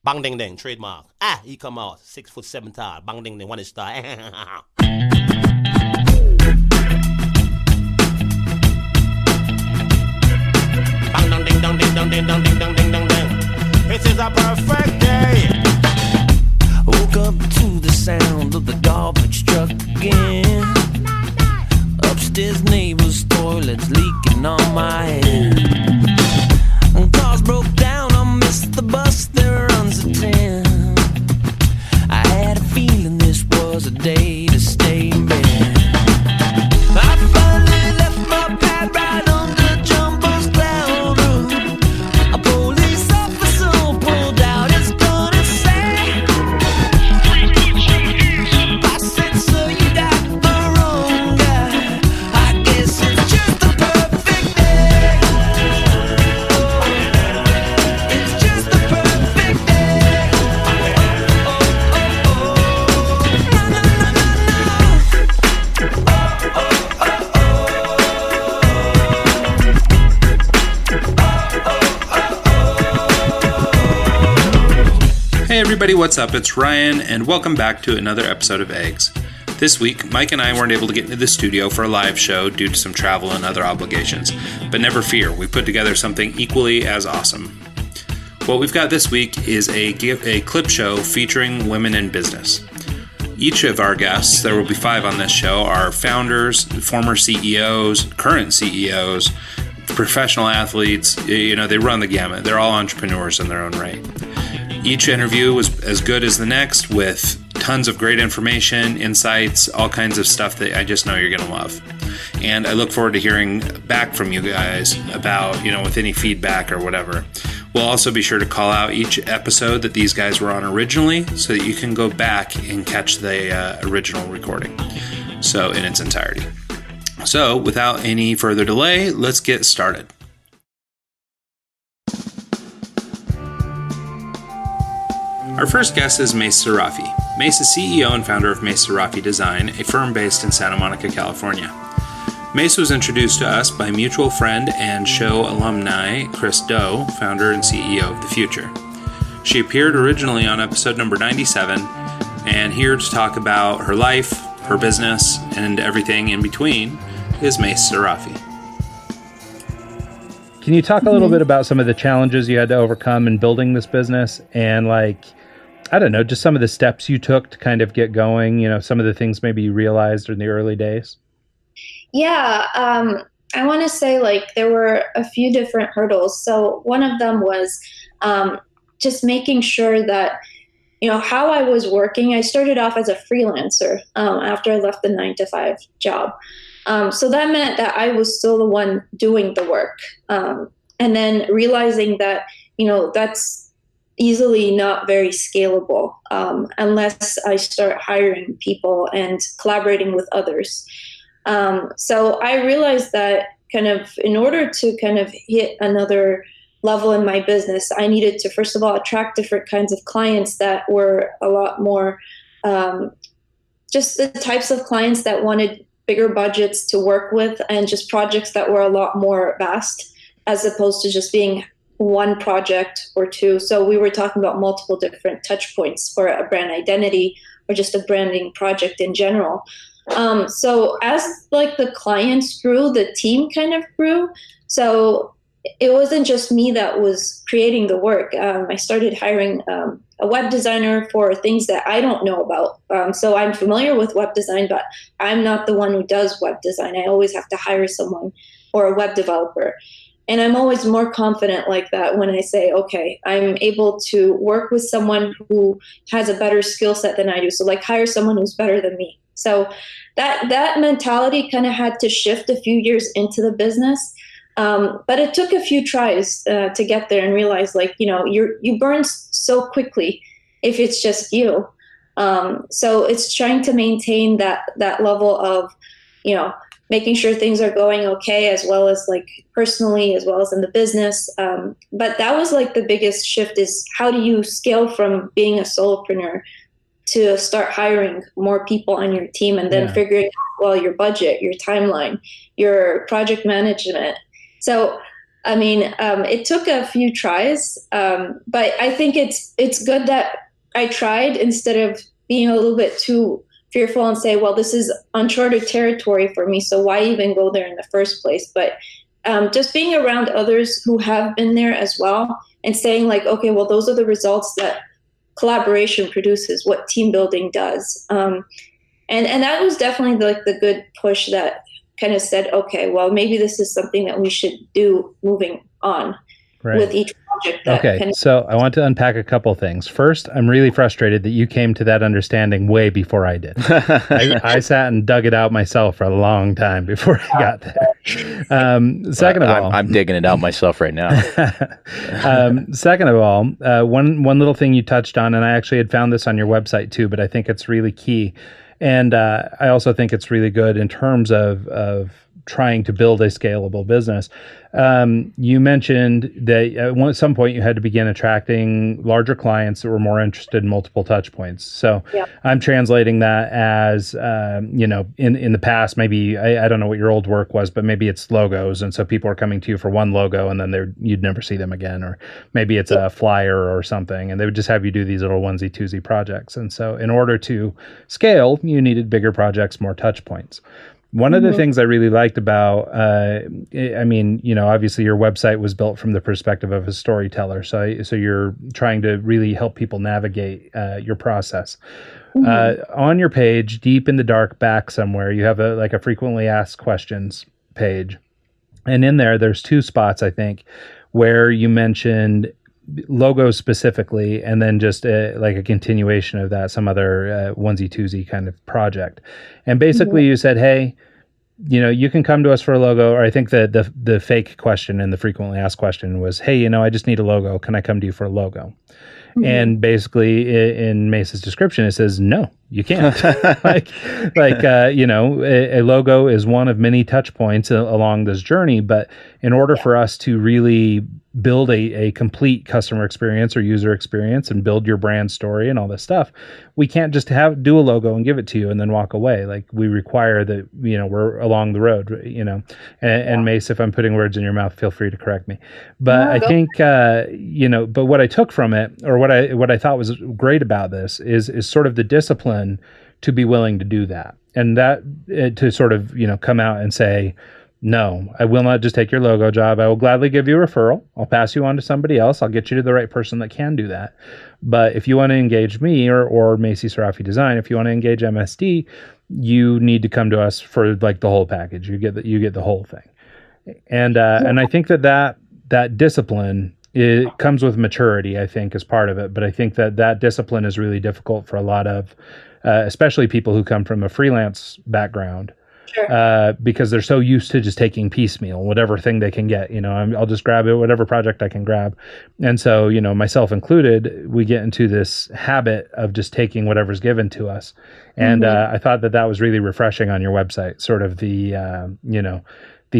Bang ding ding, trademark. He come out 6'7" tall. Bang ding ding, one is star. Bang dong ding dong ding dong ding dong ding dong ding dong ding. This is a perfect day. Woke up to the sound of the garbage truck again. Upstairs neighbor's toilet's leaking on my head. And cars broke down, I missed the bus, there runs a 10. I had a feeling this was a day to stay in bed. I finally left my pad right on the jumbo's cloud roof. A police officer pulled out his gun and said, I said, sir, you got the wrong guy. I guess it's just the perfect day. It's just the perfect day. Na, na, na, na, Hey everybody, what's up? It's Ryan, and welcome back to another episode of Eggs. This week, Mike and I weren't able to get into the studio for a live show due to some travel and other obligations, but never fear, we put together something equally as awesome. What we've got this week is a clip show featuring women in business. Each of our guests, there will be 5 on this show, are founders, former CEOs, current CEOs, professional athletes. You know, they run the gamut. They're all entrepreneurs in their own right. Each interview was as good as the next, with tons of great information, insights, all kinds of stuff that I just know you're going to love. And I look forward to hearing back from you guys about, with any feedback or whatever. We'll also be sure to call out each episode that these guys were on originally so that you can go back and catch the original recording. So in its entirety. So without any further delay, let's get started. Our first guest is Mace Sarafi. Mace is CEO and founder of Mace Sarafi Design, a firm based in Santa Monica, California. Mace was introduced to us by mutual friend and show alumni Chris Doe, founder and CEO of The Future. She appeared originally on episode number 97, and here to talk about her life, her business, and everything in between is Mace Sarafi. Can you talk a little bit about some of the challenges you had to overcome in building this business and just some of the steps you took to kind of get going, some of the things maybe you realized in the early days? Yeah, I want to say there were a few different hurdles. So one of them was just making sure that, how I was working. I started off as a freelancer after I left the 9-to-5 job. So that meant that I was still the one doing the work. And then realizing that, that's easily not very scalable unless I start hiring people and collaborating with others. So I realized that in order to hit another level in my business, I needed to, first of all, attract different kinds of clients that were a lot more just the types of clients that wanted bigger budgets to work with and just projects that were a lot more vast as opposed to just being one project or two. So we were talking about multiple different touch points for a brand identity or just a branding project in general. So as the clients grew, the team kind of grew. So it wasn't just me that was creating the work. I started hiring a web designer for things that I don't know about. So I'm familiar with web design, but I'm not the one who does web design. I always have to hire someone or a web developer. And I'm always more confident like that when I say, okay, I'm able to work with someone who has a better skill set than I do. So hire someone who's better than me. So that mentality kind of had to shift a few years into the business. But it took a few tries to get there and realize you burn so quickly if it's just you. So it's trying to maintain that level of, making sure things are going okay, as well as personally, as well as in the business. But that was the biggest shift is how do you scale from being a solopreneur to start hiring more people on your team and then figuring out, your budget, your timeline, your project management. So I mean, it took a few tries, but I think it's good that I tried instead of being a little bit too fearful and say, well, this is uncharted territory for me, so why even go there in the first place? But just being around others who have been there as well and saying like, okay, well, those are the results that collaboration produces, what team building does. And that was definitely the good push that kind of said, okay, well, maybe this is something that we should do moving on with each project. Okay, so I want to unpack a couple things. First, I'm really frustrated that you came to that understanding way before I did. I sat and dug it out myself for a long time before I got there. Second of all, I'm digging it out myself right now. Second of all, one little thing you touched on, and I actually had found this on your website too, but I think it's really key. And I also think it's really good in terms of trying to build a scalable business. You mentioned that at some point you had to begin attracting larger clients that were more interested in multiple touch points. So I'm translating that as, in the past, maybe, I don't know what your old work was, but maybe it's logos. And so people are coming to you for one logo and then you'd never see them again. Or maybe it's a flyer or something, and they would just have you do these little onesie twosie projects. And so in order to scale, you needed bigger projects, more touch points. One of the things I really liked about, obviously your website was built from the perspective of a storyteller. So you're trying to really help people navigate your process. On your page, deep in the dark back somewhere, you have a frequently asked questions page. And in there's two spots, I think, where you mentioned logos specifically, and then just a continuation of that, some other onesie twosie kind of project. And basically you said, hey, you can come to us for a logo. Or I think the fake question and the frequently asked question was, hey, I just need a logo. Can I come to you for a logo? And basically in Mace's description, it says, no, you can't. A logo is one of many touch points along this journey. But in order for us to really build a complete customer experience or user experience and build your brand story and all this stuff, we can't just do a logo and give it to you and then walk away. Like, we require that, we're along the road, and Mace, if I'm putting words in your mouth, feel free to correct me. But I think, but what I took from it, or what I thought was great about this is sort of the discipline to be willing to do that. And that to sort of, come out and say, no, I will not just take your logo job. I will gladly give you a referral. I'll pass you on to somebody else. I'll get you to the right person that can do that. But if you want to engage me or Macy Sarafi Design, if you want to engage MSD, you need to come to us for the whole package. You get the whole thing. And I think that discipline, it comes with maturity, I think, as part of it. But I think that discipline is really difficult for a lot of, especially people who come from a freelance background. Sure. Because they're so used to just taking piecemeal, whatever thing they can get, I'll just grab it, whatever project I can grab. And so, myself included, we get into this habit of just taking whatever's given to us. And I thought that was really refreshing on your website, sort of the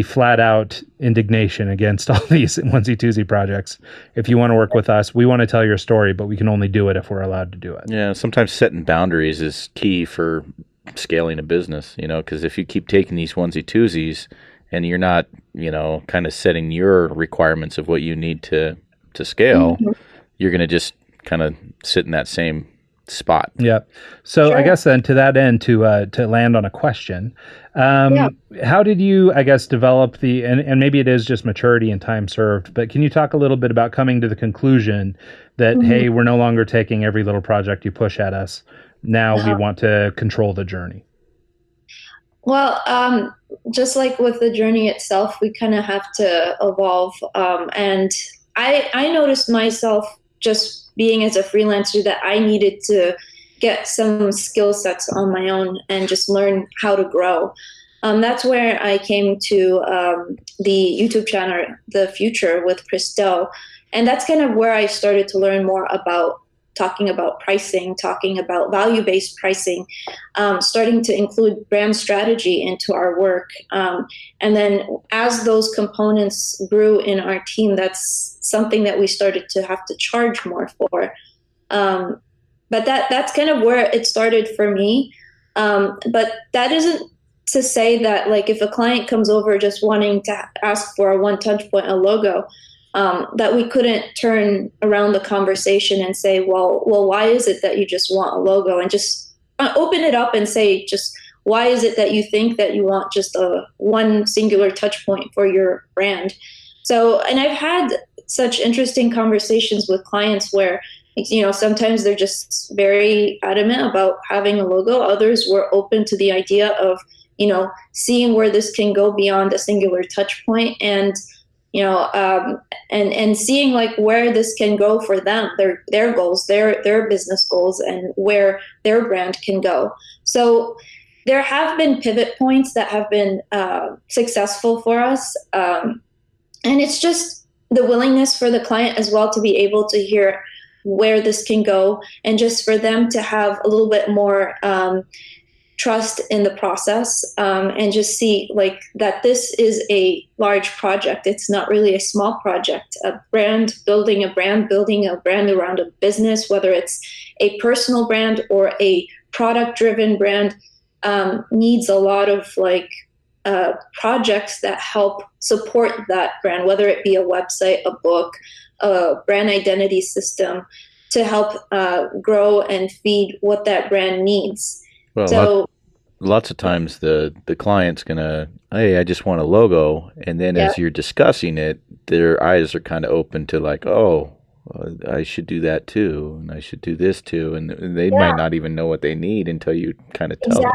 flat out indignation against all these onesie twosie projects. If you want to work with us, we want to tell your story, but we can only do it if we're allowed to do it. Yeah. Sometimes setting boundaries is key for scaling a business, because if you keep taking these onesie twosies and you're not, kind of setting your requirements of what you need to scale, you're going to just kind of sit in that same spot. Yeah. So I guess then to that end, to land on a question, how did you, I guess, develop and maybe it is just maturity and time served, but can you talk a little bit about coming to the conclusion that, hey, we're no longer taking every little project you push at us. Now we want to control the journey? Well, just like with the journey itself, we kind of have to evolve. And I noticed myself just being as a freelancer that I needed to get some skill sets on my own and just learn how to grow. That's where I came to the YouTube channel, The Future with Christelle. And that's kind of where I started to learn more about talking about pricing, talking about value-based pricing, starting to include brand strategy into our work. And then as those components grew in our team, that's something that we started to have to charge more for. But that's kind of where it started for me. But that isn't to say that, like, if a client comes over just wanting to ask for a one touch point, a logo, that we couldn't turn around the conversation and say, well, why is it that you just want a logo, and just open it up and say, just why is it that you think that you want just a one singular touch point for your brand? So, and I've had such interesting conversations with clients where, you know, sometimes they're just very adamant about having a logo. Others were open to the idea of, you know, seeing where this can go beyond a singular touch point, and, you know, and seeing like where this can go for them, their goals, their business goals, and where their brand can go. So there have been pivot points that have been successful for us. And it's just the willingness for the client as well to be able to hear where this can go, and just for them to have a little bit more trust in the process, and just see like that this is a large project. It's not really a small project. Building a brand around a business, whether it's a personal brand or a product-driven brand, needs a lot of like projects that help support that brand, whether it be a website, a book, a brand identity system, to help grow and feed what that brand needs. Well, So lots of times the client's gonna, hey, I just want a logo, and then as you're discussing it, their eyes are kind of open to like, oh, I should do that too, and I should do this too, and they might not even know what they need until you kind of tell them.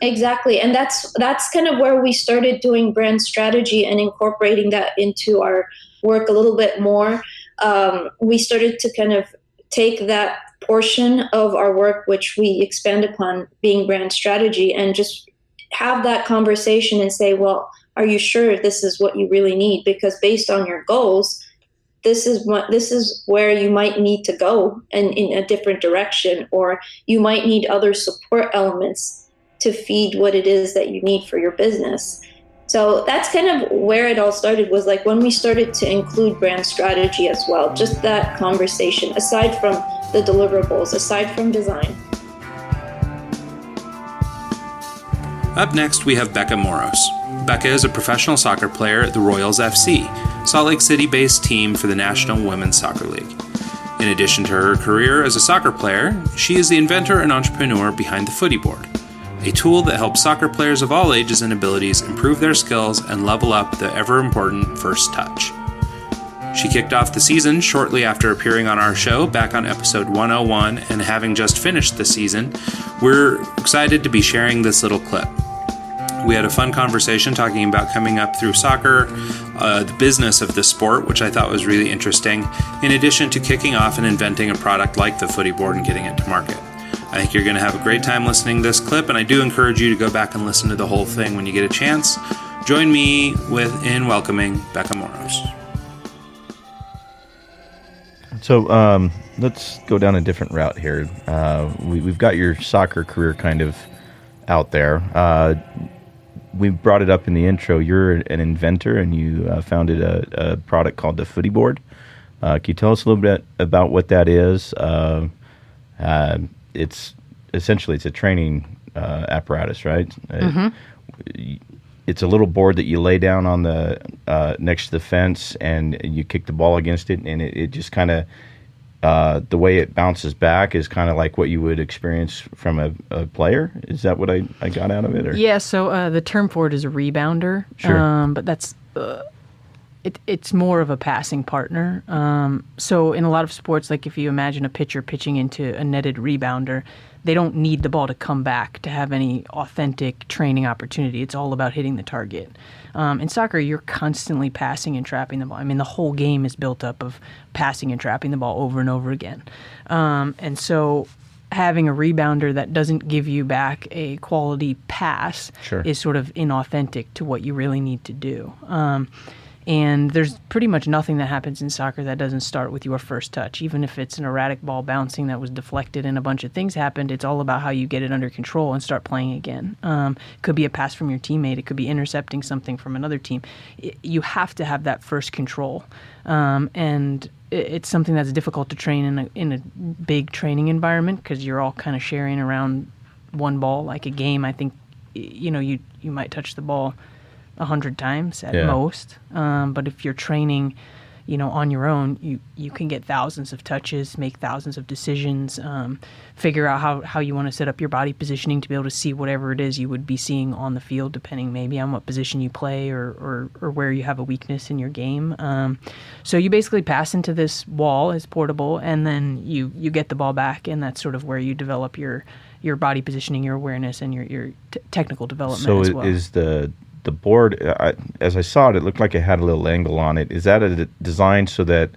Exactly. And that's kind of where we started doing brand strategy and incorporating that into our work a little bit more. We started to kind of take that portion of our work, which we expand upon being brand strategy, and just have that conversation and say, well, are you sure this is what you really need? Because based on your goals, this is where you might need to go, and in a different direction, or you might need other support elements to feed what it is that you need for your business. So that's kind of where it all started, was like when we started to include brand strategy as well, just that conversation, aside from the deliverables, aside from design. Up next, we have Becca Moros. Becca is a professional soccer player at the Royals FC, Salt Lake City-based team for the National Women's Soccer League. In addition to her career as a soccer player, she is the inventor and entrepreneur behind the Footy Board, a tool that helps soccer players of all ages and abilities improve their skills and level up the ever-important first touch. She kicked off the season shortly after appearing on our show back on episode 101, and having just finished the season, we're excited to be sharing this little clip. We had a fun conversation talking about coming up through soccer, the business of the sport, which I thought was really interesting, in addition to kicking off and inventing a product like the Footy Board and getting it to market. I think you're going to have a great time listening to this clip, and I do encourage you to go back and listen to the whole thing when you get a chance. Join me in welcoming Becca Moros. So let's go down a different route here. We've got your soccer career kind of out there. We brought it up in the intro. You're an inventor, and you founded a product called the Footy Board. Can you tell us a little bit about what that is? It's essentially a training apparatus, right? Mm-hmm. It's a little board that you lay down on the next to the fence, and you kick the ball against it, and it just kind of the way it bounces back is kind of like what you would experience from a player. Is that what I got out of it? Or? Yeah. So the term for it is a rebounder. Sure. But that's it's more of a passing partner. So in a lot of sports, like if you imagine a pitcher pitching into a netted rebounder, they don't need the ball to come back to have any authentic training opportunity. It's all about hitting the target. In soccer, you're constantly passing and trapping the ball. I mean, the whole game is built up of passing and trapping the ball over and over again. And so having a rebounder that doesn't give you back a quality pass is sort of inauthentic to what you really need to do. And there's pretty much nothing that happens in soccer that doesn't start with your first touch. Even if it's an erratic ball bouncing that was deflected and a bunch of things happened, it's all about how you get it under control and start playing again. It could be a pass from your teammate. It could be intercepting something from another team. You have to have that first control. And it's something that's difficult to train in a big training environment, because you're all kind of sharing around one ball. Like a game, I think you might touch the ball 100 times at Yeah. most. But if you're training, on your own, you can get thousands of touches, make thousands of decisions, figure out how you want to set up your body positioning to be able to see whatever it is you would be seeing on the field, depending maybe on what position you play or where you have a weakness in your game. So you basically pass into this wall as portable, and then you get the ball back, and that's sort of where you develop your body positioning, your awareness, and your technical development So as well. is the board, as I saw it, it looked like it had a little angle on it. Is that designed so that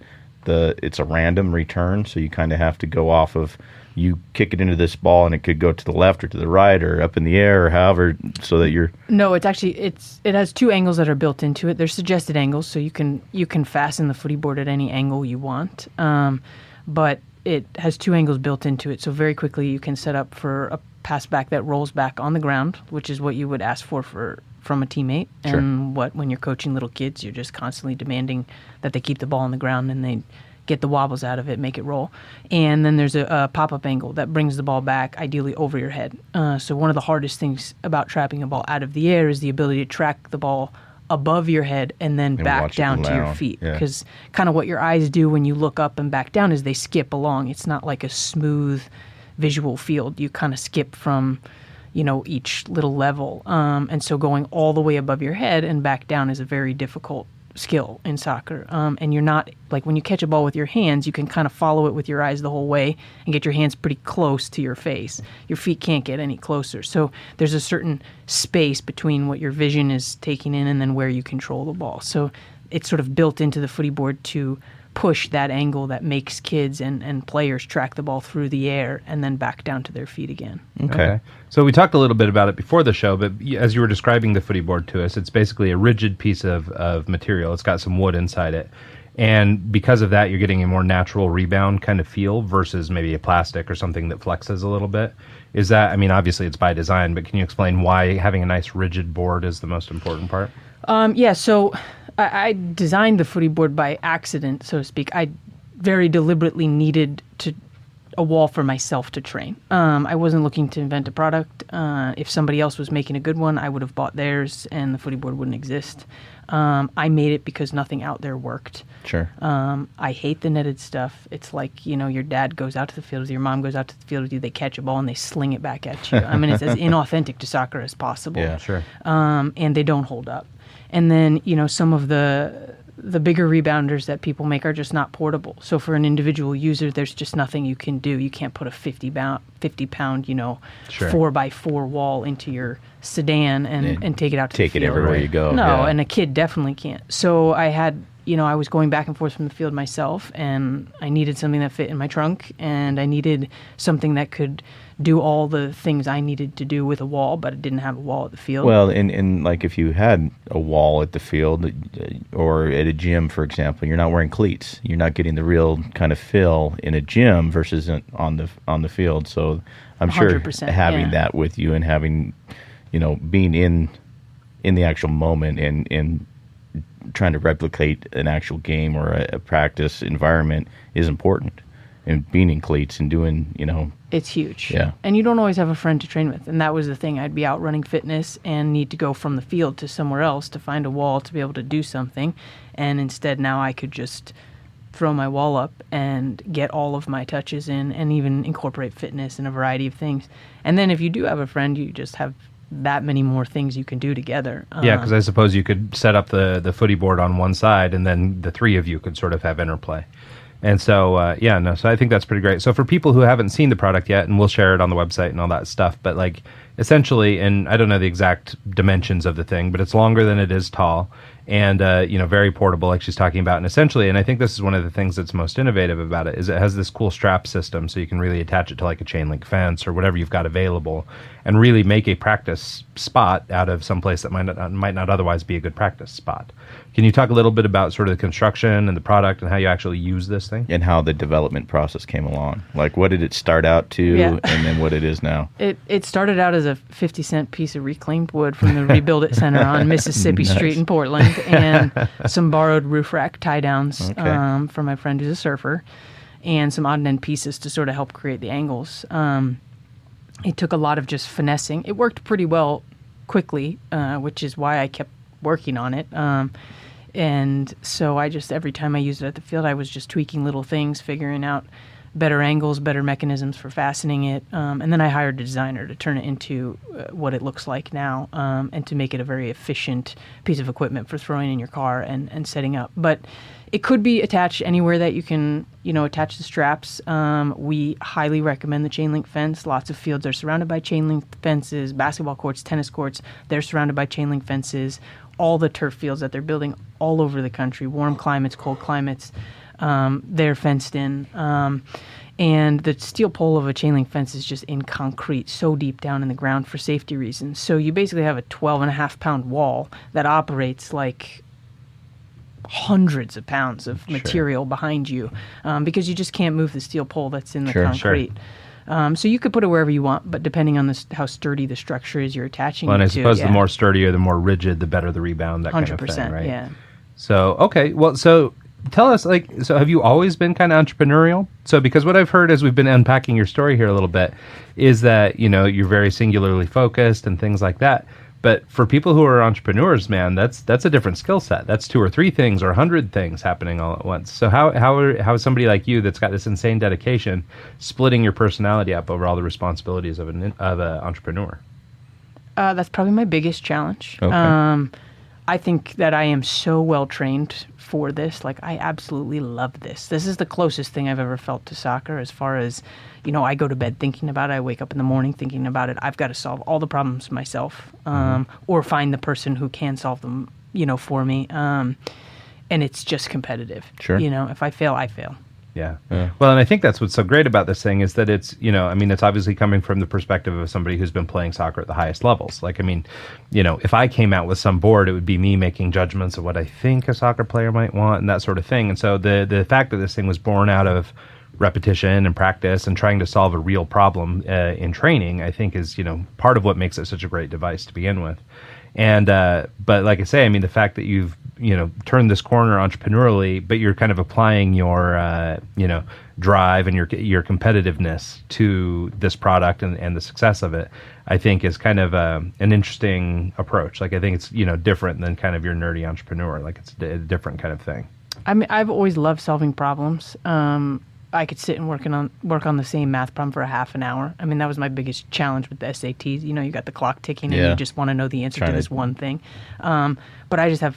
it's a random return? So you kind of have to go off of, you kick it into this ball and it could go to the left or to the right or up in the air or however, so that you're... No, it has two angles that are built into it. They're suggested angles, so you can fasten the footy board at any angle you want. But it has two angles built into it, so very quickly you can set up for a pass back that rolls back on the ground, which is what you would ask for from a teammate. Sure. And when you're coaching little kids, you're just constantly demanding that they keep the ball on the ground and they get the wobbles out of it, make it roll. And then there's a pop-up angle that brings the ball back, ideally over your head. So one of the hardest things about trapping a ball out of the air is the ability to track the ball above your head and then back watch it down to your down. feet. Yeah. Because kind of what your eyes do when you look up and back down is they skip along. It's not like a smooth visual field. You kind of skip from each little level. And so going all the way above your head and back down is a very difficult skill in soccer. And you're not, like when you catch a ball with your hands, you can kind of follow it with your eyes the whole way and get your hands pretty close to your face. Your feet can't get any closer. So there's a certain space between what your vision is taking in and then where you control the ball. So it's sort of built into the footy board to push that angle that makes kids and players track the ball through the air and then back down to their feet again. Okay. So we talked a little bit about it before the show, but as you were describing the footy board to us, it's basically a rigid piece of material. It's got some wood inside it. And because of that, you're getting a more natural rebound kind of feel versus maybe a plastic or something that flexes a little bit. Is that, obviously it's by design, but can you explain why having a nice rigid board is the most important part? So I designed the footy board by accident, so to speak. I very deliberately needed a wall for myself to train. I wasn't looking to invent a product. If somebody else was making a good one, I would have bought theirs and the footy board wouldn't exist. I made it because nothing out there worked. Sure. I hate the netted stuff. It's like, your dad goes out to the field with you, your mom goes out to the field with you, they catch a ball and they sling it back at you. It's as inauthentic to soccer as possible. Yeah, sure. And they don't hold up. And then, some of the bigger rebounders that people make are just not portable. So for an individual user, there's just nothing you can do. You can't put a 50 pound, Sure. 4x4 wall into your sedan and take it out to the Take it field. everywhere you go. No, yeah. and a kid definitely can't. So I had, I was going back and forth from the field myself, and I needed something that fit in my trunk, and I needed something that could do all the things I needed to do with a wall, but it didn't have a wall at the field. Well, and like if you had a wall at the field or at a gym, for example, you're not wearing cleats. You're not getting the real kind of feel in a gym versus on the field. So I'm sure 100%, having yeah. that with you and having, being in the actual moment and trying to replicate an actual game or a practice environment is important. And being in cleats and doing, it's huge. Yeah. And you don't always have a friend to train with. And that was the thing. I'd be out running fitness and need to go from the field to somewhere else to find a wall to be able to do something. And instead now I could just throw my wall up and get all of my touches in and even incorporate fitness and a variety of things. And then if you do have a friend, you just have that many more things you can do together. Yeah, because I suppose you could set up the footy board on one side and then the three of you could sort of have interplay. And so, so I think that's pretty great. So for people who haven't seen the product yet, and we'll share it on the website and all that stuff, but like essentially, and I don't know the exact dimensions of the thing, but it's longer than it is tall and, very portable, like she's talking about. And essentially, and I think this is one of the things that's most innovative about it, is it has this cool strap system, so you can really attach it to like a chain link fence or whatever you've got available and really make a practice spot out of some place that might not otherwise be a good practice spot. Can you talk a little bit about sort of the construction and the product and how you actually use this thing? and how the development process came along. Like, what did it start out to, Yeah. and then what it is now? It started out as a 50-cent piece of reclaimed wood from the Rebuild It Center on Mississippi Nice. Street in Portland, and some borrowed roof rack tie downs Okay. from my friend who's a surfer, and some odd end pieces to sort of help create the angles. It took a lot of just finessing. It worked pretty well quickly, which is why I kept working on it. And so I just, every time I used it at the field, I was just tweaking little things, figuring out better angles, better mechanisms for fastening it. And then I hired a designer to turn it into what it looks like now, and to make it a very efficient piece of equipment for throwing in your car and setting up. But it could be attached anywhere that you can, attach the straps. We highly recommend the chain link fence. Lots of fields are surrounded by chain link fences. Basketball courts, tennis courts, they're surrounded by chain link fences. All the turf fields that they're building all over the country, warm climates, cold climates, they're fenced in. And the steel pole of a chain link fence is just in concrete, so deep down in the ground for safety reasons. So you basically have a 12.5-pound wall that operates like hundreds of pounds of material behind you, because you just can't move the steel pole that's in the concrete. So you could put it wherever you want, but depending on how sturdy the structure is you're attaching Well, and it I to. suppose the more sturdy or the more rigid, the better the rebound, that 100%, kind of thing, right? yeah. So, okay. Well, so tell us, so have you always been kind of entrepreneurial? So, because what I've heard as we've been unpacking your story here a little bit is that, you're very singularly focused and things like that. But for people who are entrepreneurs, man, that's a different skill set. That's 2 or 3 things or 100 things happening all at once. So how is somebody like you that's got this insane dedication splitting your personality up over all the responsibilities of an entrepreneur? That's probably my biggest challenge. Okay. I think that I am so well trained for this. Like, I absolutely love this. This is the closest thing I've ever felt to soccer as far as, I go to bed thinking about it. I wake up in the morning thinking about it. I've got to solve all the problems myself, or find the person who can solve them, for me. And it's just competitive. Sure. If I fail, I fail. Yeah. Well, and I think that's what's so great about this thing is that it's, it's obviously coming from the perspective of somebody who's been playing soccer at the highest levels. Like, if I came out with some board, it would be me making judgments of what I think a soccer player might want and that sort of thing. And so the fact that this thing was born out of repetition and practice and trying to solve a real problem in training, I think is, part of what makes it such a great device to begin with. And, but like I say, the fact that you've, turned this corner entrepreneurially, but you're kind of applying your, drive and your competitiveness to this product and the success of it, I think is kind of an interesting approach. Like, I think it's, different than kind of your nerdy entrepreneur. Like, it's a different kind of thing. I've always loved solving problems. I could sit and work on the same math problem for a half an hour. That was my biggest challenge with the SATs. You got the clock ticking and you just want to know the answer to this one thing. But I just have,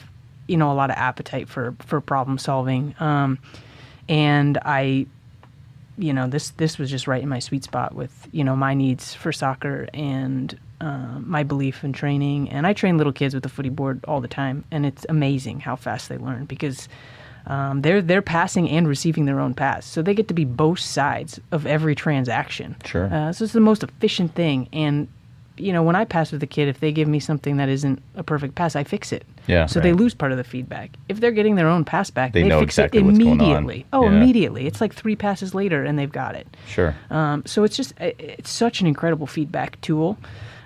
a lot of appetite for problem solving. And I, this was just right in my sweet spot with, my needs for soccer and my belief in training. And I train little kids with the footy board all the time. And it's amazing how fast they learn because they're passing and receiving their own pass. So they get to be both sides of every transaction. Sure. So it's the most efficient thing. And, when I pass with a kid, if they give me something that isn't a perfect pass, I fix it. Yeah. So they lose part of the feedback. If they're getting their own pass back, they know fix exactly it what's going on. immediately. Oh, Yeah. immediately. It's like 3 passes later and they've got it. Sure. So it's such an incredible feedback tool.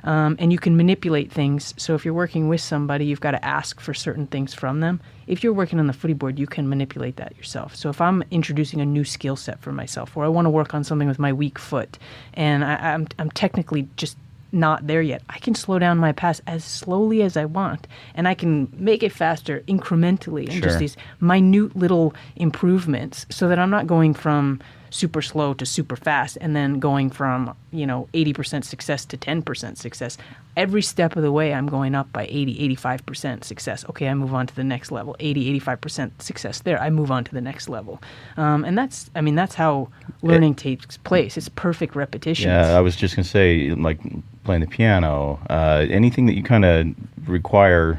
And you can manipulate things. So if you're working with somebody, you've got to ask for certain things from them. If you're working on the footy board, you can manipulate that yourself. So if I'm introducing a new skill set for myself, or I want to work on something with my weak foot, and I'm technically just not there yet, I can slow down my pass as slowly as I want, and I can make it faster incrementally, and just these minute little improvements, so that I'm not going from super slow to super fast and then going from 80% success to 10% success. Every step of the way I'm going up by 80-85% success. Okay, I move on to the next level. 80-85% success there, I move on to the next level. And that's how learning takes place. It's perfect repetition. Yeah, I was just gonna say, like playing the piano, anything that you kind of require,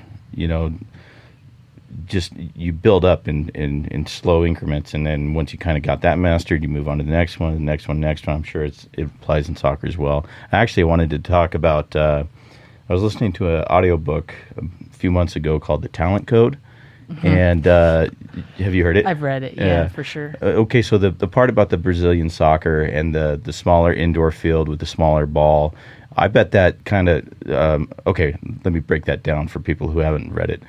just you build up in slow increments, and then once you kind of got that mastered, you move on to the next one, the next one, next one. I'm sure it applies in soccer as well. Actually, I wanted to talk about, I was listening to an audiobook a few months ago called The Talent Code. Mm-hmm. And have you heard it? I've read it, yeah, for sure. Okay, so the part about the Brazilian soccer and the smaller indoor field with the smaller ball, I bet that kind of, okay, let me break that down for people who haven't read it.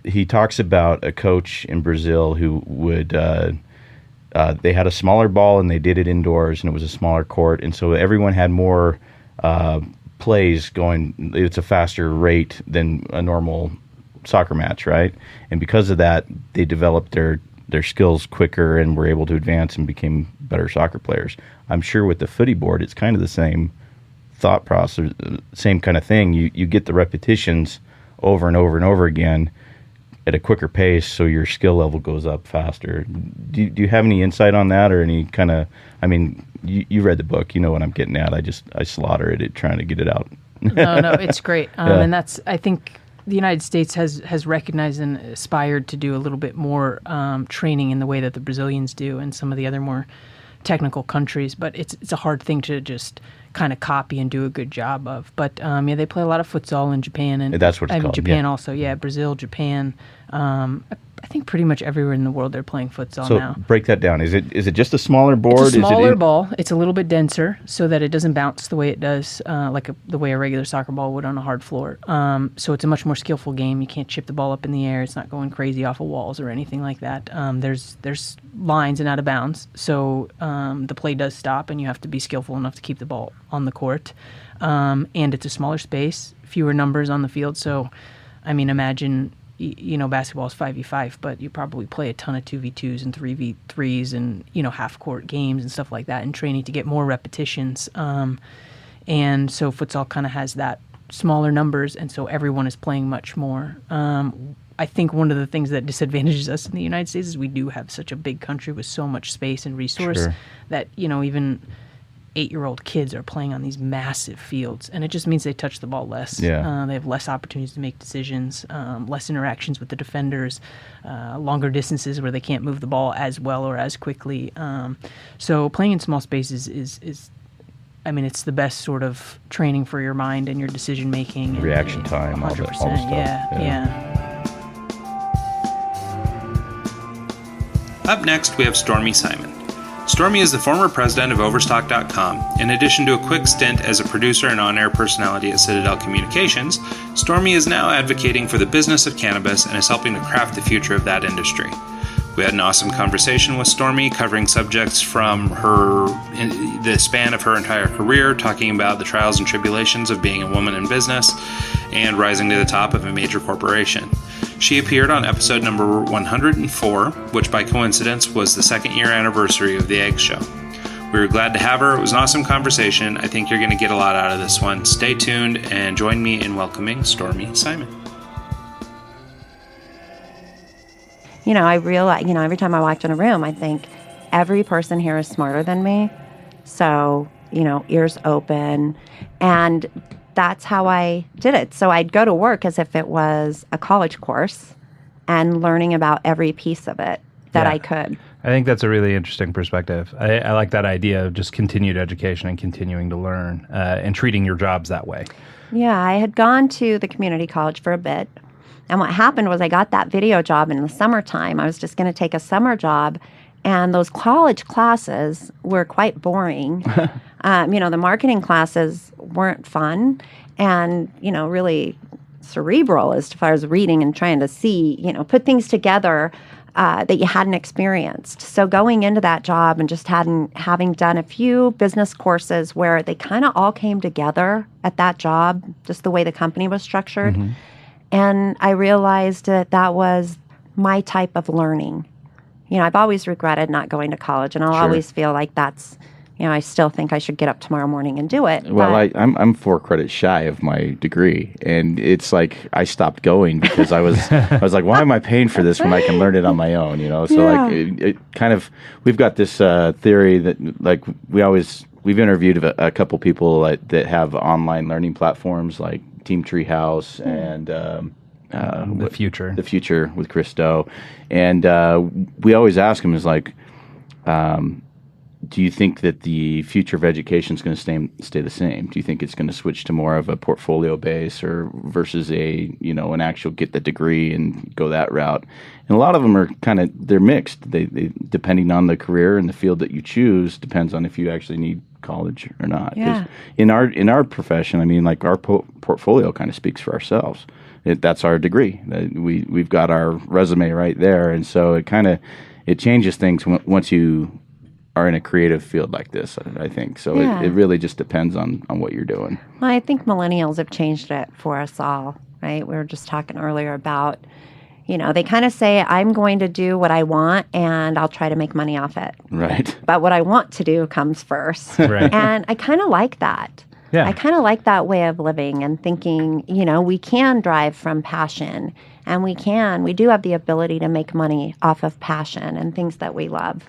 He talks about a coach in Brazil who would, they had a smaller ball and they did it indoors and it was a smaller court. And so everyone had more plays going. It's a faster rate than a normal soccer match, right? And because of that, they developed their skills quicker and were able to advance and became better soccer players. I'm sure with the footy board, it's kind of the same thought process, same kind of thing. You get the repetitions over and over and over again at a quicker pace, so your skill level goes up faster. Do you have any insight on that, or any kind of? I mean, you read the book, you know what I'm getting at. I slaughter it trying to get it out. No, it's great, and that's, I think, the United States has recognized and aspired to do a little bit more training in the way that the Brazilians do and some of the other more technical countries, but it's a hard thing to just kind of copy and do a good job of. But yeah, they play a lot of futsal in Japan, and that's what it's called. Japan also, yeah, Brazil, Japan. I think pretty much everywhere in the world they're playing futsal now. So break that down. Is it just a smaller board? It's a smaller ball. It's a little bit denser so that it doesn't bounce the way it does, the way a regular soccer ball would on a hard floor. So it's a much more skillful game. You can't chip the ball up in the air. It's not going crazy off of walls or anything like that. There's lines and out of bounds, so the play does stop, and you have to be skillful enough to keep the ball on the court. And it's a smaller space, fewer numbers on the field. So, I mean, imagine, basketball is 5v5, but you probably play a ton of 2v2s and 3v3s and, half-court games and stuff like that in training to get more repetitions. And so futsal kind of has that smaller numbers, and so everyone is playing much more. I think one of the things that disadvantages us in the United States is we do have such a big country with so much space and resource that, even 8-year-old kids are playing on these massive fields, and it just means they touch the ball less. Yeah. They have less opportunities to make decisions, less interactions with the defenders, longer distances where they can't move the ball as well or as quickly. So playing in small spaces is it's the best sort of training for your mind and your decision making. Reaction time, all the stuff. Yeah. Up next, we have Stormy Simon. Stormy is the former president of Overstock.com. In addition to a quick stint as a producer and on-air personality at Citadel Communications, Stormy is now advocating for the business of cannabis and is helping to craft the future of that industry. We had an awesome conversation with Stormy, covering subjects from the span of her entire career, talking about the trials and tribulations of being a woman in business and rising to the top of a major corporation. She appeared on episode number 104, which by coincidence was the 2nd year anniversary of The Egg Show. We were glad to have her. It was an awesome conversation. I think you're going to get a lot out of this one. Stay tuned and join me in welcoming Stormy Simon. I realize, every time I walked in a room, I think every person here is smarter than me. So, ears open. And that's how I did it. So I'd go to work as if it was a college course and learning about every piece of it that I could. I think that's a really interesting perspective. I like that idea of just continued education and continuing to learn and treating your jobs that way. Yeah, I had gone to the community college for a bit. And what happened was I got that video job in the summertime. I was just going to take a summer job. And those college classes were quite boring. The marketing classes weren't fun and, really cerebral as far as reading and trying to see, put things together that you hadn't experienced. So going into that job and just having done a few business courses where they kind of all came together at that job, just the way the company was structured. Mm-hmm. And I realized that was my type of learning. I've always regretted not going to college, and I'll always feel like that's, I still think I should get up tomorrow morning and do it. Well, I'm 4 credits shy of my degree, and it's like I stopped going because I was like, why am I paying for this when I can learn it on my own? So it kind of, we've got this theory that like we've interviewed a couple people that have online learning platforms like Team Treehouse and The Future with Christo, and we always ask them is like, do you think that the future of education is going to stay the same? Do you think it's going to switch to more of a portfolio base or versus an actual get the degree and go that route? And a lot of them are they're mixed. They depending on the career and the field that you choose depends on if you actually need college or not. Yeah. In our profession, our portfolio kind of speaks for ourselves. That's our degree. We've got our resume right there, and so it changes things once you are in a creative field like this, I think. So Yeah. it really just depends on what you're doing. Well, I think millennials have changed it for us all, right? We were just talking earlier about, they kind of say, I'm going to do what I want and I'll try to make money off it. Right. But what I want to do comes first. Right. And I kind of like that. Yeah. I kind of like that way of living and thinking, we can drive from passion and we do have the ability to make money off of passion and things that we love.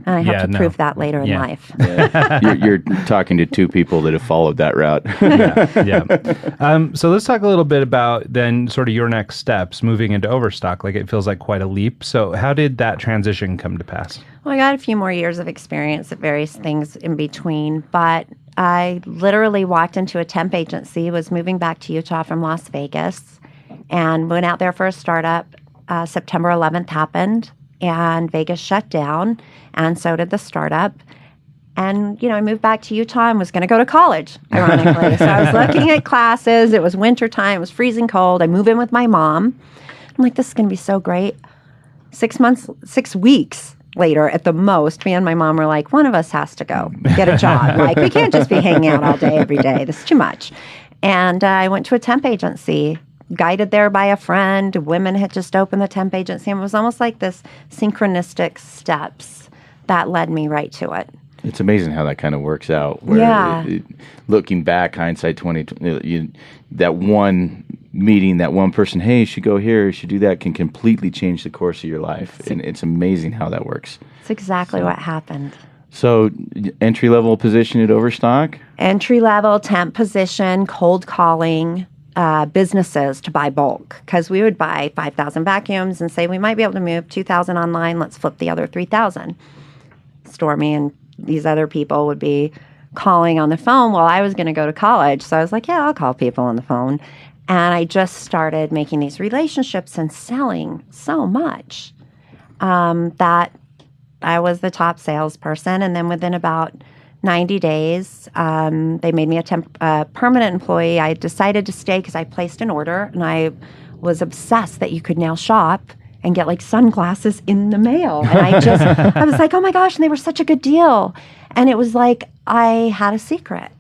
And I have to prove that later in life. Yeah. You're talking to two people that have followed that route. Yeah. So let's talk a little bit about then sort of your next steps moving into Overstock. Like, it feels like quite a leap. So how did that transition come to pass? Well, I got a few more years of experience at various things in between, but I literally walked into a temp agency, was moving back to Utah from Las Vegas, and went out there for a startup. September 11th happened, and Vegas shut down, and so did the startup. And, I moved back to Utah and was going to go to college, ironically. So I was looking at classes. It was wintertime. It was freezing cold. I move in with my mom. I'm like, this is going to be so great. 6 weeks later, at the most, me and my mom were like, one of us has to go get a job. Like, we can't just be hanging out all day, every day. This is too much. And I went to a temp agency, guided there by a friend. Women had just opened the temp agency, and it was almost like this synchronistic steps that led me right to it. It's amazing how that kind of works out. Where Yeah. Looking back, hindsight 2020, that one meeting, that one person, hey, you should go here, you should do that, can completely change the course of your life. And it's amazing how that works. It's exactly what happened. So entry-level position at Overstock? Entry-level temp position, cold calling businesses to buy bulk, because we would buy 5,000 vacuums and say we might be able to move 2,000 online. Let's flip the other 3,000. Stormy and these other people would be calling on the phone while I was going to go to college. So I was like, yeah, I'll call people on the phone. And I just started making these relationships and selling so much that I was the top salesperson. And then within about 90 days, they made me a permanent employee. I decided to stay because I placed an order, and I was obsessed that you could now shop and get like sunglasses in the mail. And I was like, oh my gosh, and they were such a good deal. And it was like I had a secret.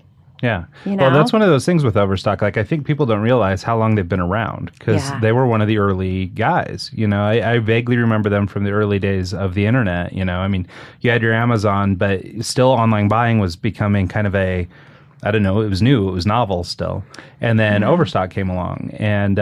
Yeah. You Well, know? that's one of those things with Overstock. Like, I think people don't realize how long they've been around, because they were one of the early guys. I vaguely remember them from the early days of the internet. I mean, you had your Amazon, but still online buying was becoming kind of I don't know, it was new, it was novel still. And then Overstock came along and,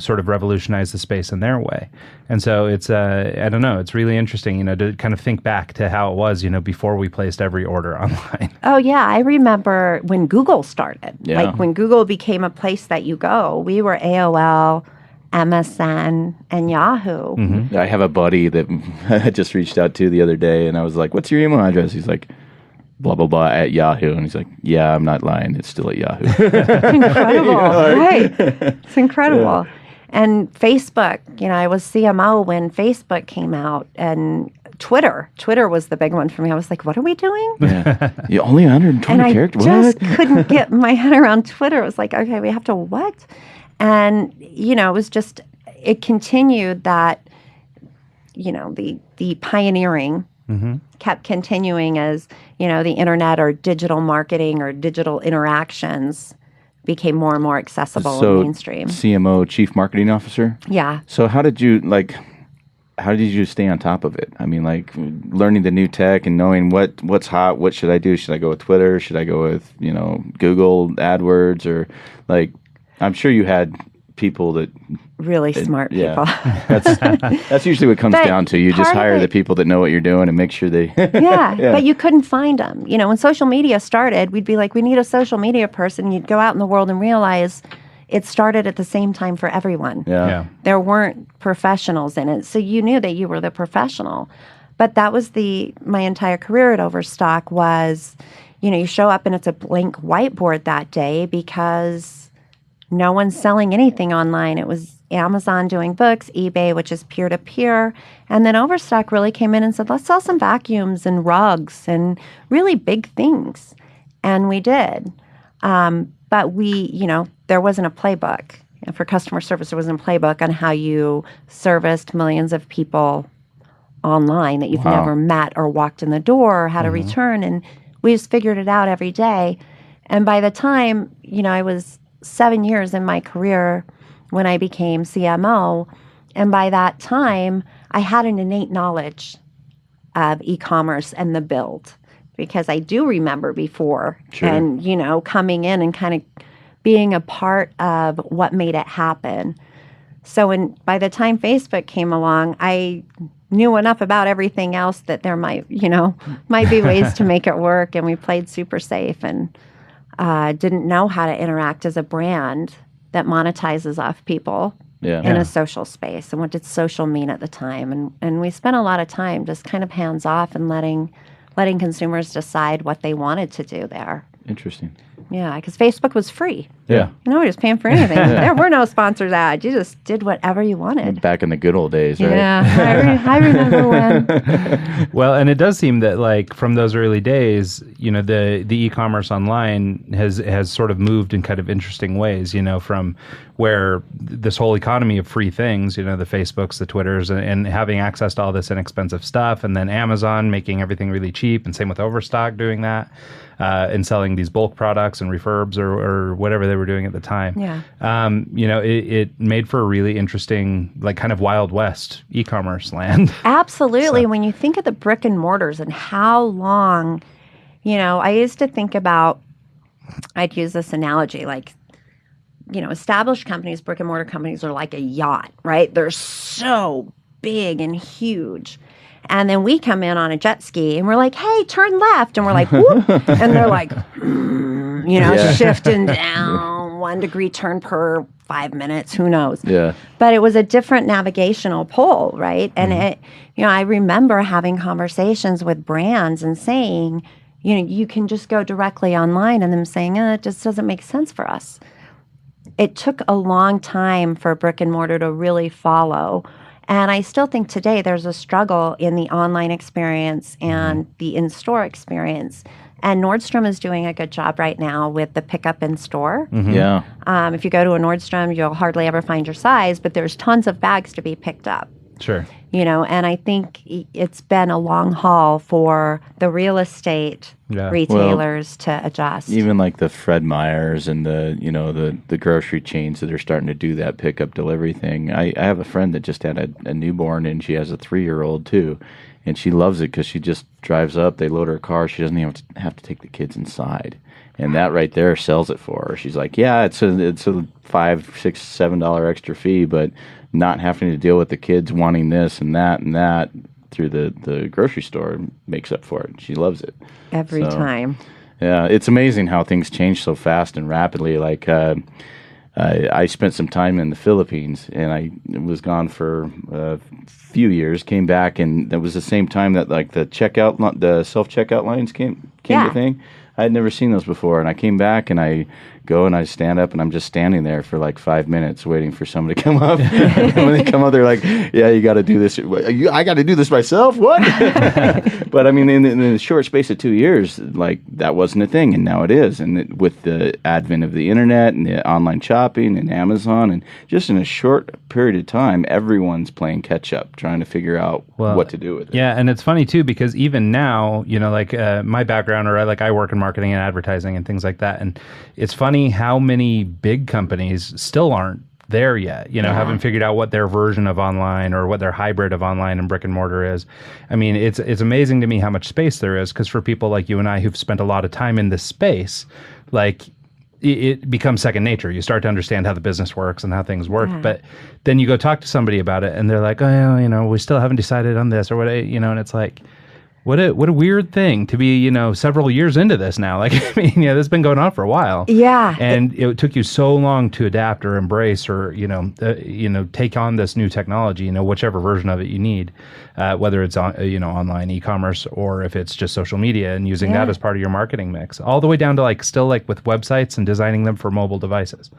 sort of revolutionized the space in their way. And so it's, I don't know, it's really interesting, to kind of think back to how it was, before we placed every order online. Oh, yeah. I remember when Google started. Yeah. Like when Google became a place that you go, we were AOL, MSN, and Yahoo. Mm-hmm. I have a buddy that I just reached out to the other day, and I was like, what's your email address? He's like, blah, blah, blah, at Yahoo. And he's like, yeah, I'm not lying. It's still at Yahoo. It's incredible. Right. It's incredible. Yeah. And Facebook, I was CMO when Facebook came out, and Twitter was the big one for me. I was like, what are we doing? Yeah. You only 120 characters? And I just couldn't get my head around Twitter. It was like, okay, we have to what? And, it was just, it continued that, the pioneering kept continuing as, the internet or digital marketing or digital interactions became more and more accessible and mainstream. CMO, Chief Marketing Officer? Yeah. So how did you stay on top of it? I mean, like learning the new tech and knowing what's hot, what should I do? Should I go with Twitter? Should I go with, Google AdWords? Or like, I'm sure you had people that really smart people. That's usually what comes down to. You just hire the people that know what you're doing and make sure they. Yeah, but you couldn't find them. When social media started, we'd be like, we need a social media person. You'd go out in the world and realize it started at the same time for everyone. Yeah. There weren't professionals in it, so you knew that you were the professional. But that was my entire career at Overstock was, you show up and it's a blank whiteboard that day because no one's selling anything online. It was Amazon doing books, eBay, which is peer-to-peer. And then Overstock really came in and said, let's sell some vacuums and rugs and really big things. And we did. But there wasn't a playbook. For customer service, there wasn't a playbook on how you serviced millions of people online that you've Wow. never met or walked in the door or had a return. And we just figured it out every day. And by the time, I was 7 years in my career when I became CMO. And by that time, I had an innate knowledge of e-commerce and the build, because I do remember before and, coming in and kind of being a part of what made it happen. So by the time Facebook came along, I knew enough about everything else that there might be ways to make it work. And we played super safe and didn't know how to interact as a brand that monetizes off people in a social space. And what did social mean at the time? And we spent a lot of time just kind of hands off and letting consumers decide what they wanted to do there. Interesting. Yeah, because Facebook was free. Yeah. Nobody was paying for anything. There were no sponsored ads. You just did whatever you wanted. Back in the good old days, right? Yeah, I remember when. Well, and it does seem that like from those early days, the e-commerce online has sort of moved in kind of interesting ways, from where this whole economy of free things, the Facebooks, the Twitters, and having access to all this inexpensive stuff, and then Amazon making everything really cheap, and same with Overstock doing that, and selling these bulk products and refurbs or whatever they were doing at the time. Yeah. It made for a really interesting, like kind of Wild West e-commerce land. Absolutely. When you think of the brick and mortars and how long, I used to think about, I'd use this analogy, like, established companies, brick and mortar companies are like a yacht, right? They're so big and huge. And then we come in on a jet ski and we're like, hey, turn left. And we're like, whoop. And they're like, shifting down 1 degree turn per 5 minutes. Who knows? Yeah. But it was a different navigational pull, right? And I remember having conversations with brands and saying, you can just go directly online, and them saying, it just doesn't make sense for us. It took a long time for brick and mortar to really follow. And I still think today there's a struggle in the online experience and the in-store experience. And Nordstrom is doing a good job right now with the pickup in store. Yeah. If you go to a Nordstrom, you'll hardly ever find your size, but there's tons of bags to be picked up. Sure. And I think it's been a long haul for the real estate retailers to adjust. Even like the Fred Meyers and the grocery chains that are starting to do that pickup delivery thing. I have a friend that just had a newborn, and she has a 3-year-old too, and she loves it because she just drives up. They load her car. She doesn't even have to take the kids inside, and that right there sells it for her. She's like, yeah, it's a $5, $6, $7 extra fee, but not having to deal with the kids wanting this and that through the grocery store makes up for it. She loves it. Every time. Yeah, it's amazing how things change so fast and rapidly. Like I spent some time in the Philippines, and I was gone for a few years, came back, and that was the same time that like the self-checkout lines came to thing. I had never seen those before, and I came back, and I go and I stand up, and I'm just standing there for like 5 minutes waiting for someone to come up. And when they come up, they're like, yeah, you got to do this. I got to do this myself? What? But I mean, in the short space of 2 years, like that wasn't a thing, and now it is. And with the advent of the internet and the online shopping and Amazon, and just in a short period of time, everyone's playing catch up, trying to figure out what to do with it. Yeah, and it's funny too, because even now, like my background, or I work in marketing and advertising and things like that, and it's funny how many big companies still aren't there yet, haven't figured out what their version of online or what their hybrid of online and brick and mortar is. I mean, it's amazing to me how much space there is, because for people like you and I who've spent a lot of time in this space, like it becomes second nature. You start to understand how the business works and how things work, but then you go talk to somebody about it and they're like, oh, we still haven't decided on this or what, and it's like, what a weird thing to be, several years into this now. Like, I mean, this has been going on for a while. Yeah. And it took you so long to adapt or embrace or, take on this new technology, whichever version of it you need, whether it's on, online e-commerce or if it's just social media and using that as part of your marketing mix, all the way down to with websites and designing them for mobile devices.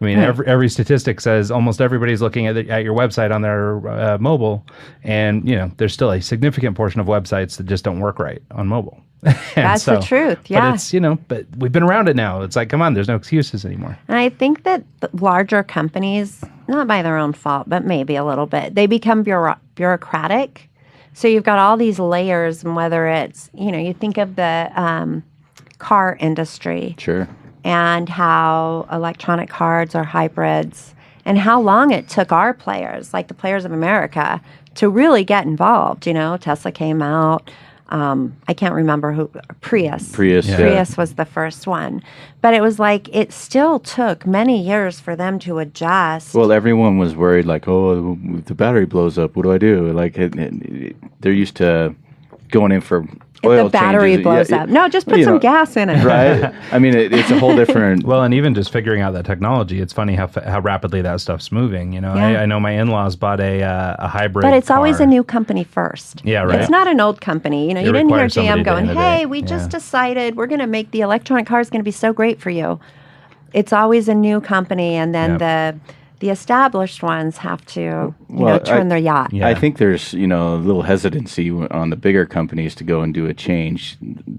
I mean, every statistic says almost everybody's looking at your website on their mobile, and there's still a significant portion of websites that just don't work right on mobile. That's the truth. Yeah, but it's but we've been around it now. It's like, come on, there's no excuses anymore. And I think that the larger companies, not by their own fault, but maybe a little bit, they become bureaucratic So you've got all these layers, and whether it's, you think of the car industry. Sure. And how electronic cards are hybrids, and how long it took our players, like the Players of America, to really get involved. Tesla came out. I can't remember who. Prius. Prius was the first one. But it was like it still took many years for them to adjust. Well, everyone was worried, like, oh, if the battery blows up, what do I do? Like, they're used to going in for oil if the battery changes. blows up. No, just put some gas in it. Right? I mean, it's a whole different... Well, and even just figuring out that technology, it's funny how rapidly that stuff's moving. Yeah. I know my in-laws bought a hybrid But it's car. always a new company first. Yeah, right. It's not an old company. You didn't hear requires somebody GM to going, innovate. hey, we just decided we're going to make the electronic car is going to be so great for you. It's always a new company, and then the established ones have to, turn their yacht. I think there's, a little hesitancy on the bigger companies to go and do a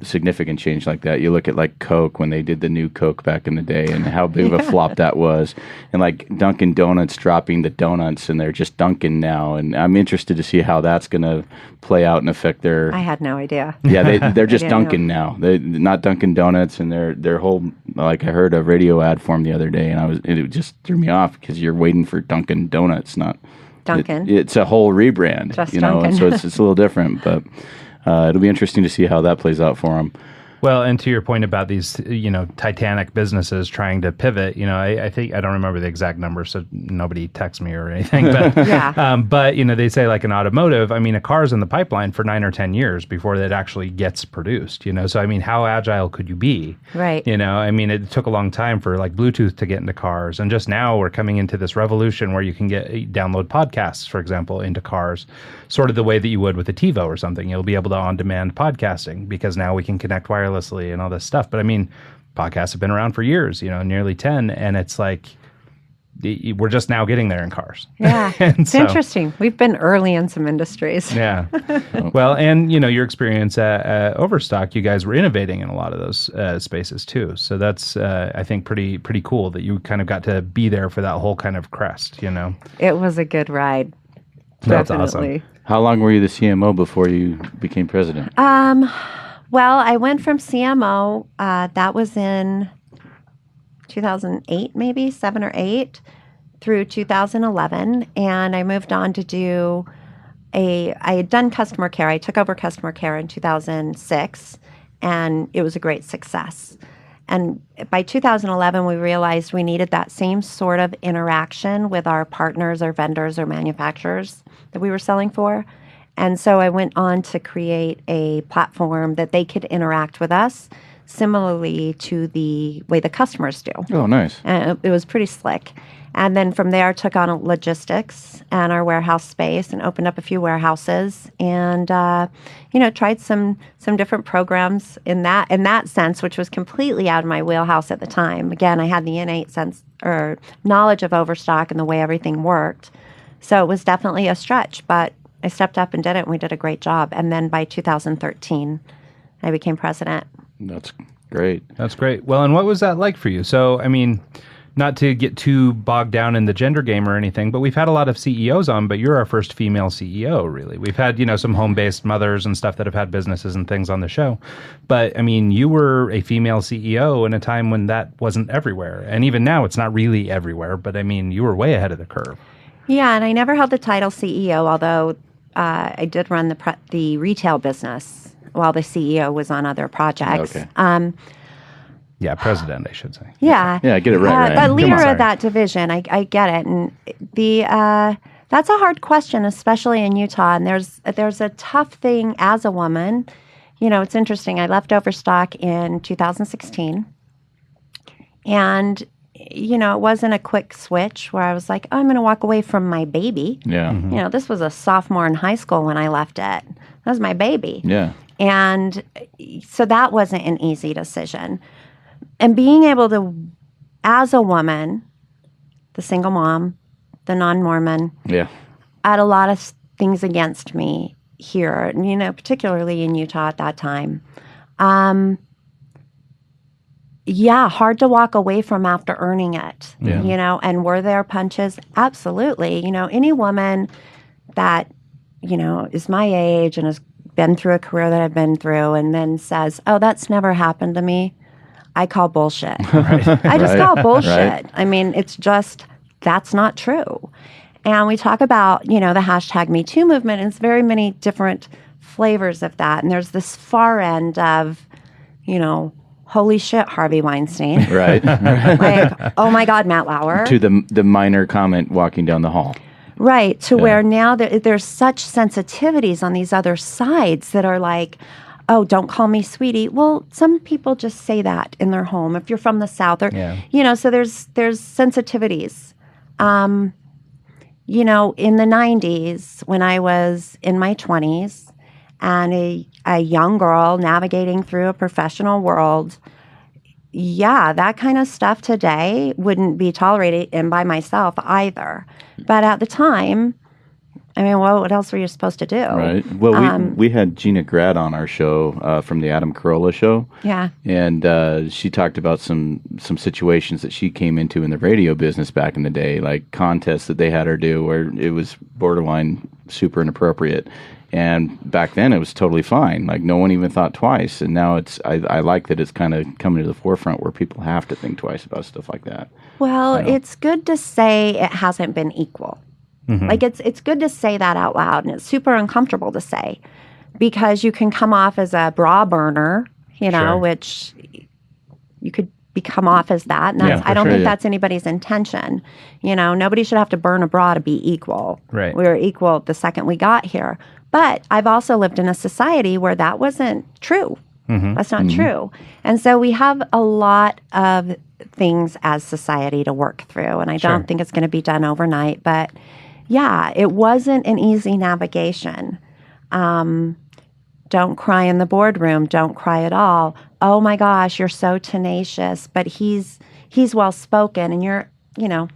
significant change like that. You look at like Coke when they did the new Coke back in the day, and how big of a flop that was. And like Dunkin' Donuts dropping the donuts, and they're just Dunkin' now. And I'm interested to see how that's going to play out and affect their... I had no idea. Yeah, they're just Dunkin' now. They're not Dunkin' Donuts, and their whole... Like I heard a radio ad for them the other day, and it just threw me off because you're waiting for Dunkin' Donuts, not Dunkin'. It's a whole rebrand, Just Dunkin'. So it's a little different, but it'll be interesting to see how that plays out for them. Well, and to your point about these, titanic businesses trying to pivot, I think, I don't remember the exact number, so nobody texts me or anything, but, but they say like in automotive, a car's in the pipeline for 9 or 10 years before it actually gets produced, so, how agile could you be? Right. It took a long time for like Bluetooth to get into cars, and just now we're coming into this revolution where you can download podcasts, for example, into cars, sort of the way that you would with a TiVo or something. You'll be able to on-demand podcasting because now we can connect wirelessly and all this stuff. But podcasts have been around for years, nearly 10, and it's like we're just now getting there in cars. Yeah, it's interesting. We've been early in some industries. Yeah. Well, and your experience at Overstock, you guys were innovating in a lot of those spaces too. So that's I think pretty cool that you kind of got to be there for that whole kind of crest. It was a good ride. That's Definitely. awesome. How long were you the CMO before you became president? Well, I went from CMO, that was in 2008, maybe 7 or 8, through 2011. And I moved on to do I had done customer care. I took over customer care in 2006, and it was a great success. And by 2011, we realized we needed that same sort of interaction with our partners or vendors or manufacturers that we were selling for. And so I went on to create a platform that they could interact with us similarly to the way the customers do. Oh, nice. And it was pretty slick. And then from there, took on logistics and our warehouse space and opened up a few warehouses and, tried some different programs in that sense, which was completely out of my wheelhouse at the time. Again, I had the innate sense or knowledge of Overstock and the way everything worked. So it was definitely a stretch, but I stepped up and did it, and we did a great job. And then by 2013, I became president. That's great. That's great. Well, and what was that like for you? So, not to get too bogged down in the gender game or anything, but we've had a lot of CEOs on, but you're our first female CEO, really. We've had, some home-based mothers and stuff that have had businesses and things on the show. But, you were a female CEO in a time when that wasn't everywhere. And even now, it's not really everywhere, but, you were way ahead of the curve. Yeah, and I never held the title CEO, although I did run the retail business while the CEO was on other projects. Okay. Yeah, president, I should say. Yeah. Yeah, get it right. But leader of that division, I get it. And that's a hard question, especially in Utah. And there's a tough thing as a woman. It's interesting. I left Overstock in 2016. And, it wasn't a quick switch where I was like, oh, I'm going to walk away from my baby. Yeah. Mm-hmm. This was a sophomore in high school when I left it. That was my baby. Yeah. And so that wasn't an easy decision. And being able to, as a woman, the single mom, the non-Mormon, yeah, I had a lot of things against me here, particularly in Utah at that time. Hard to walk away from after earning it, and were there punches? Absolutely. Any woman that is my age and has been through a career that I've been through and then says, oh, that's never happened to me, I call bullshit. I just call bullshit. Right. I mean, it's just, that's not true. And we talk about, the hashtag Me Too movement, and it's very many different flavors of that. And there's this far end of, holy shit, Harvey Weinstein. Right. Like, oh my God, Matt Lauer. To the minor comment walking down the hall. Right, to where now there's such sensitivities on these other sides that are like, oh, don't call me sweetie. Well, some people just say that in their home if you're from the South. Or, so there's sensitivities. In the 90s, when I was in my 20s and a young girl navigating through a professional world, that kind of stuff today wouldn't be tolerated and by myself either. But at the time, I mean, well, what else were you supposed to do? Right. Well, we had Gina Grad on our show from the Adam Carolla show. Yeah. And she talked about some situations that she came into in the radio business back in the day, like contests that they had her do where it was borderline super inappropriate. And back then it was totally fine. Like no one even thought twice. And now I like that it's kind of coming to the forefront where people have to think twice about stuff like that. Well, it's good to say it hasn't been equal. Mm-hmm. Like it's good to say that out loud, and it's super uncomfortable to say because you can come off as a bra burner, which you could come off as that. And I don't think that's anybody's intention. Nobody should have to burn a bra to be equal. Right. We were equal the second we got here. But I've also lived in a society where that wasn't true. Mm-hmm. That's not true. And so we have a lot of things as society to work through. And I don't think it's going to be done overnight. But it wasn't an easy navigation. Don't cry in the boardroom. Don't cry at all. Oh my gosh, you're so tenacious. But he's well-spoken and you're,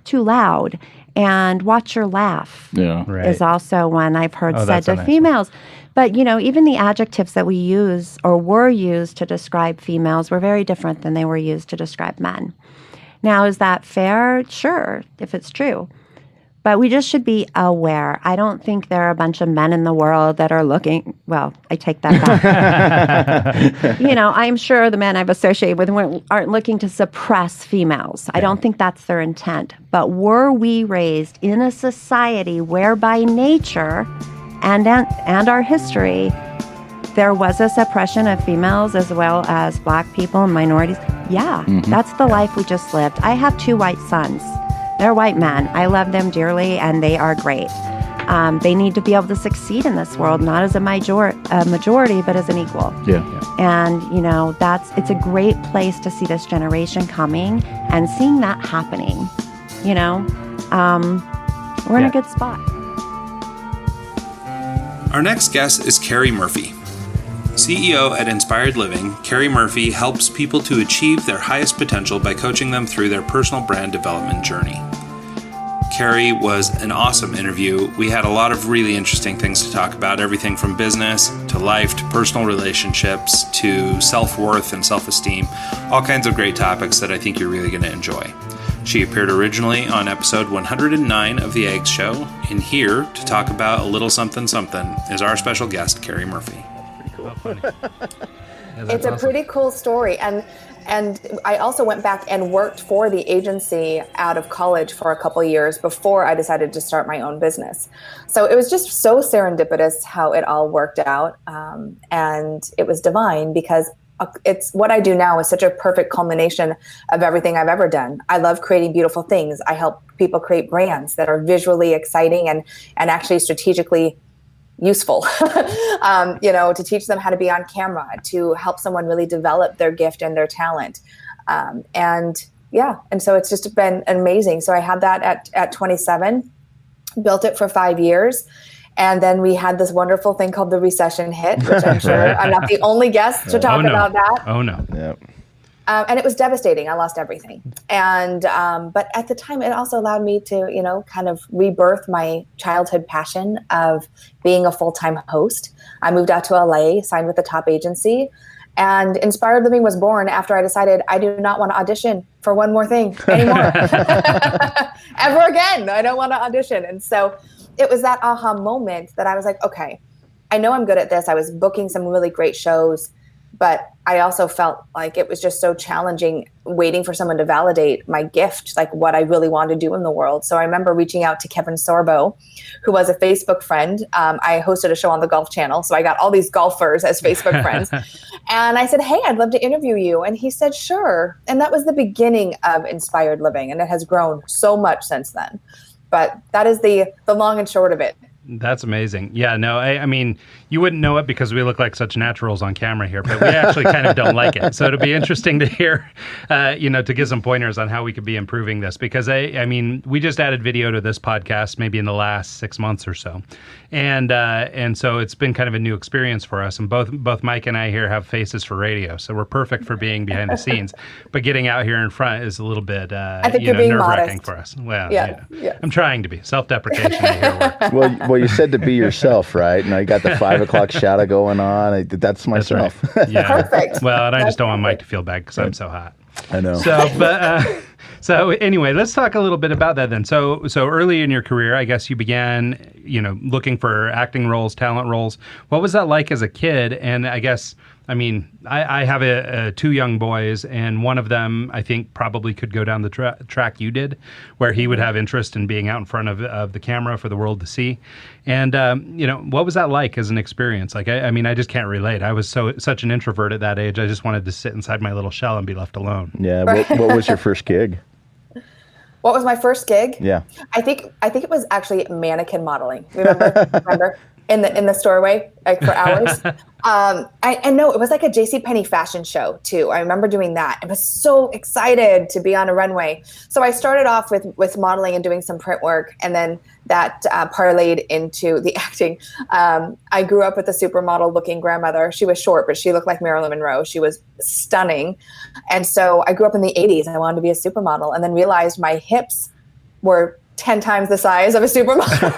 too loud. And watch your laugh is also one I've heard said to females. But, even the adjectives that we use or were used to describe females were very different than they were used to describe men. Now, is that fair? Sure, if it's true. But we just should be aware. I don't think there are a bunch of men in the world that are looking, well, I take that back. I'm sure the men I've associated with aren't looking to suppress females. I don't think that's their intent. But were we raised in a society where by nature and our history, there was a suppression of females as well as Black people and minorities? That's the life we just lived. I have 2 white sons. They're white men. I love them dearly, and they are great. They need to be able to succeed in this world, not as a majority, but as an equal. And, it's a great place to see this generation coming and seeing that happening. We're in a good spot. Our next guest is Carrie Murphy. CEO at Inspired Living, Carrie Murphy helps people to achieve their highest potential by coaching them through their personal brand development journey. Carrie was an awesome interview. We had a lot of really interesting things to talk about, everything from business to life to personal relationships to self-worth and self-esteem, all kinds of great topics that I think you're really going to enjoy. She appeared originally on episode 109 of The Eggs Show, and here to talk about a little something something is our special guest, Carrie Murphy. It's a pretty cool story. And I also went back and worked for the agency out of college for a couple years before I decided to start my own business. So it was just so serendipitous how it all worked out. And it was divine because it's what I do now is such a perfect culmination of everything I've ever done. I love creating beautiful things. I help people create brands that are visually exciting and actually strategically useful, to teach them how to be on camera, to help someone really develop their gift and their talent. And so it's just been amazing. So I had that at 27, built it for 5 years. And then we had this wonderful thing called the recession hit, which I'm sure I'm not the only guest to talk about that. Oh, no. Yep. And it was devastating. I lost everything. And but at the time, it also allowed me to, kind of rebirth my childhood passion of being a full-time host. I moved out to LA, signed with the top agency, and Inspired Living was born after I decided I do not want to audition for one more thing anymore. Ever again. I don't want to audition. And so it was that aha moment that I was like, okay, I know I'm good at this. I was booking some really great shows, but I also felt like it was just so challenging waiting for someone to validate my gift, like what I really wanted to do in the world. So I remember reaching out to Kevin Sorbo, who was a Facebook friend. I hosted a show on the Golf Channel, so I got all these golfers as Facebook friends. And I said, hey, I'd love to interview you. And he said, sure. And that was the beginning of Inspired Living, and it has grown so much since then. But that is the long and short of it. That's amazing. Yeah, no, I mean, you wouldn't know it because we look like such naturals on camera here, but we actually kind of don't like it. So it'll be interesting to hear, to get some pointers on how we could be improving this, because I mean, we just added video to this podcast maybe in the last 6 months or so. And so it's been kind of a new experience for us. And both Mike and I here have faces for radio, so we're perfect for being behind the scenes. But getting out here in front is a little bit, I think you're being nerve-wracking modest for us. Well, yeah. I'm trying to be self-deprecation. I hear Well, you said to be yourself, right? Now you got the 5 o'clock shadow going on. That's myself. That's right. Yeah. Perfect. Well, and I just don't want Mike to feel bad because I'm so hot. I know. So anyway, let's talk a little bit about that then. So early in your career, I guess you began, looking for acting roles, talent roles. What was that like as a kid? And I guess, I mean, I have 2 young boys, and one of them I think probably could go down the track you did, where he would have interest in being out in front of the camera for the world to see. And what was that like as an experience? Like, I mean, I just can't relate. I was such an introvert at that age. I just wanted to sit inside my little shell and be left alone. Yeah. What was your first gig? What was my first gig? Yeah. I think it was actually mannequin modeling. Remember? In the doorway, like for hours. And no, it was like a JCPenney fashion show too. I remember doing that. I was so excited to be on a runway. So I started off with modeling and doing some print work, and then that parlayed into the acting. I grew up with a supermodel looking grandmother. She was short, but she looked like Marilyn Monroe. She was stunning. And so I grew up in the 80s and I wanted to be a supermodel, and then realized my hips were 10 times the size of a supermodel.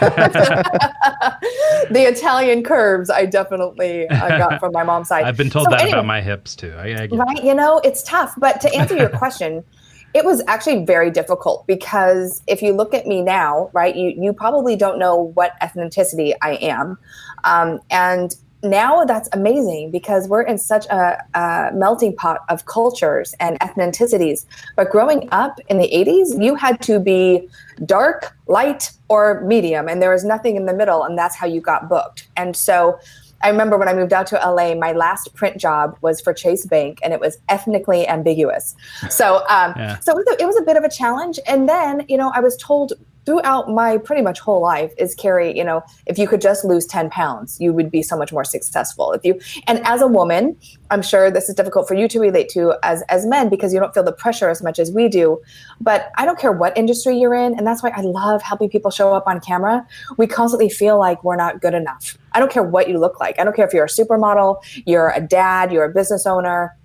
The Italian curves I definitely got from my mom's side. I've been told about my hips too. I get right? It's tough. But to answer your question, it was actually very difficult, because if you look at me now, right, you probably don't know what ethnicity I am. And now that's amazing, because we're in such a melting pot of cultures and ethnicities. But growing up in the 80s, you had to be dark, light, or medium, and there was nothing in the middle, and that's how you got booked. And so I remember when I moved out to LA, my last print job was for Chase Bank, and it was ethnically ambiguous. So so it was a bit of a challenge. And then, I was told throughout my pretty much whole life is, Carrie, if you could just lose 10 pounds, you would be so much more successful. And as a woman, I'm sure this is difficult for you to relate to as men, because you don't feel the pressure as much as we do. But I don't care what industry you're in. And that's why I love helping people show up on camera. We constantly feel like we're not good enough. I don't care what you look like. I don't care if you're a supermodel, you're a dad, you're a business owner,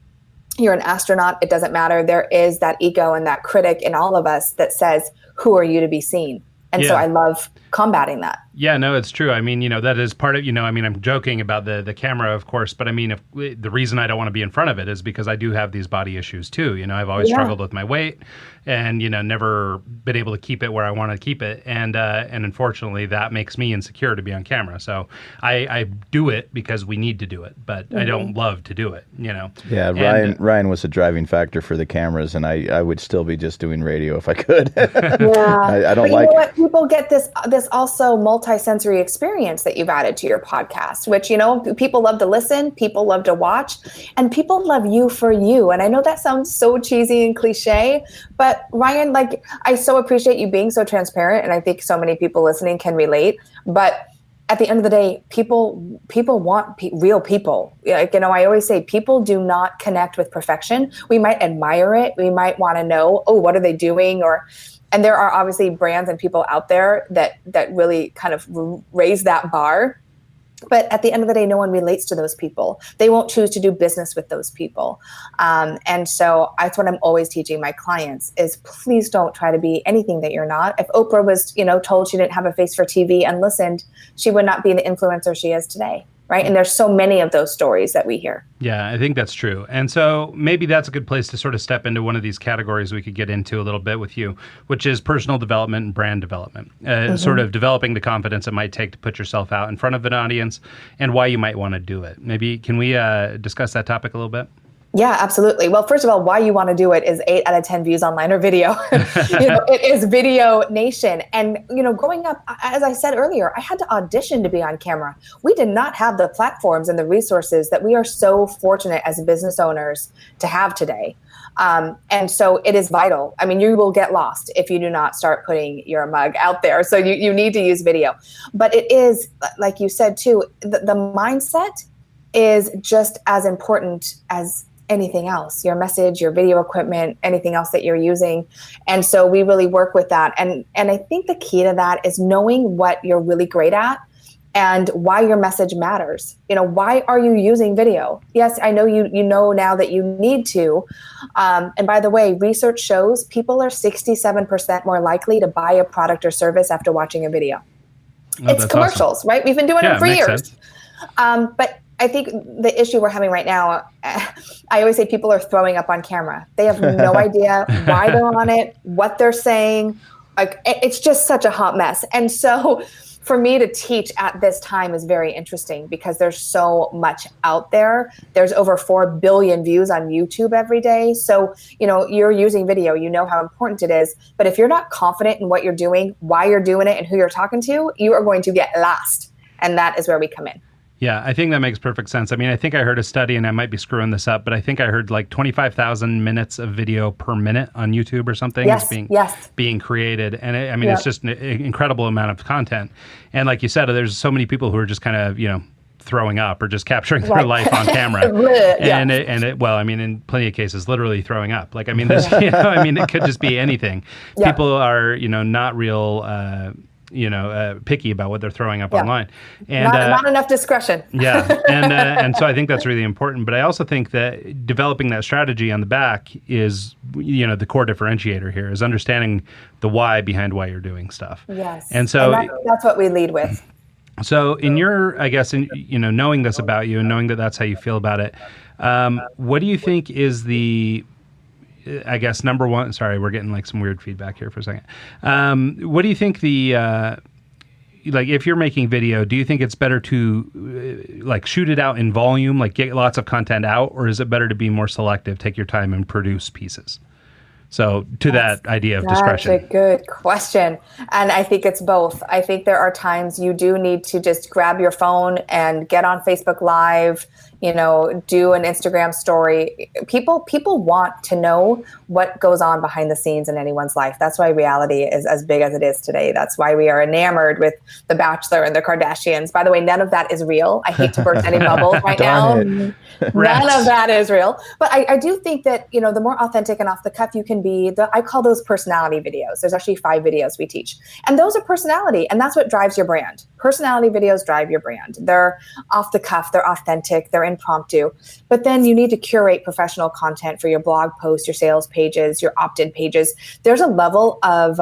you're an astronaut. It doesn't matter. There is that ego and that critic in all of us that says, who are you to be seen? And so I love combating that. Yeah, no, it's true. I mean, that is part of, I mean, I'm joking about the camera, of course, but I mean, the reason I don't want to be in front of it is because I do have these body issues too. I've always struggled with my weight, and, never been able to keep it where I want to keep it. And unfortunately that makes me insecure to be on camera. So I do it because we need to do it, but I don't love to do it, Yeah. Ryan was a driving factor for the cameras, and I would still be just doing radio if I could. Yeah. I don't but like you know what? People get this also multi-sensory experience that you've added to your podcast, which, people love to listen, people love to watch, and people love you for you. And I know that sounds so cheesy and cliche, but Ryan, I so appreciate you being so transparent, and I think so many people listening can relate. But at the end of the day, people want real people. I always say people do not connect with perfection. We might admire it. We might want to know, what are they doing? And there are obviously brands and people out there that really kind of raise that bar. But at the end of the day, no one relates to those people. They won't choose to do business with those people. And so that's what I'm always teaching my clients is, please don't try to be anything that you're not. If Oprah was, told she didn't have a face for TV and listened, she would not be the influencer she is today. right? And there's so many of those stories that we hear. Yeah, I think that's true. And so maybe that's a good place to sort of step into one of these categories we could get into a little bit with you, which is personal development and brand development, sort of developing the confidence it might take to put yourself out in front of an audience and why you might want to do it. Maybe can we discuss that topic a little bit? Yeah, absolutely. Well, first of all, why you want to do it is 8 out of 10 views online or video. It is video nation. And, growing up, as I said earlier, I had to audition to be on camera. We did not have the platforms and the resources that we are so fortunate as business owners to have today. And so it is vital. I mean, you will get lost if you do not start putting your mug out there. So you need to use video. But it is, like you said, too, the mindset is just as important as anything else, your message, your video equipment, anything else that you're using. And so we really work with that. And I think the key to that is knowing what you're really great at and why your message matters. Why are you using video? Yes, I know you know now that you need to. And by the way, research shows people are 67% more likely to buy a product or service after watching a video. It's commercials, awesome. Right? We've been doing it for years. But I think the issue we're having right now, I always say people are throwing up on camera. They have no idea why they're on it, what they're saying. Like, it's just such a hot mess. And so for me to teach at this time is very interesting because there's so much out there. There's over 4 billion views on YouTube every day. So, you're using video, you know how important it is. But if you're not confident in what you're doing, why you're doing it, and who you're talking to, you are going to get lost. And that is where we come in. Yeah, I think that makes perfect sense. I mean, I think I heard a study, and I might be screwing this up, but I think I heard like 25,000 minutes of video per minute on YouTube or something is being created. And it's just an incredible amount of content. And like you said, there's so many people who are just kind of, throwing up or just capturing their life on camera. In plenty of cases, literally throwing up. Like, there's, it could just be anything. Yeah. People are, not real... picky about what they're throwing up online, and not enough discretion. And so I think that's really important. But I also think that developing that strategy on the back is, the core differentiator here is understanding the why behind why you're doing stuff. Yes, and so that's what we lead with. So in your, I guess, knowing this about you and knowing that that's how you feel about it, what do you think is the number one, sorry, we're getting like some weird feedback here for a second. What do you think if you're making video, do you think it's better to shoot it out in volume, like get lots of content out, or is it better to be more selective, take your time and produce pieces? So that idea of discretion. That's a good question. And I think it's both. I think there are times you do need to just grab your phone and get on Facebook Live, do an Instagram story. People want to know what goes on behind the scenes in anyone's life. That's why reality is as big as it is today. That's why we are enamored with The Bachelor and the Kardashians. By the way, none of that is real. I hate to burst any bubbles right now. None of that is real. But I do think that, the more authentic and off the cuff you can be, I call those personality videos. There's actually 5 videos we teach. And those are personality. And that's what drives your brand. Personality videos drive your brand. They're off the cuff. They're authentic. They're impromptu. But then you need to curate professional content for your blog posts, your sales pages, your opt-in pages. There's a level of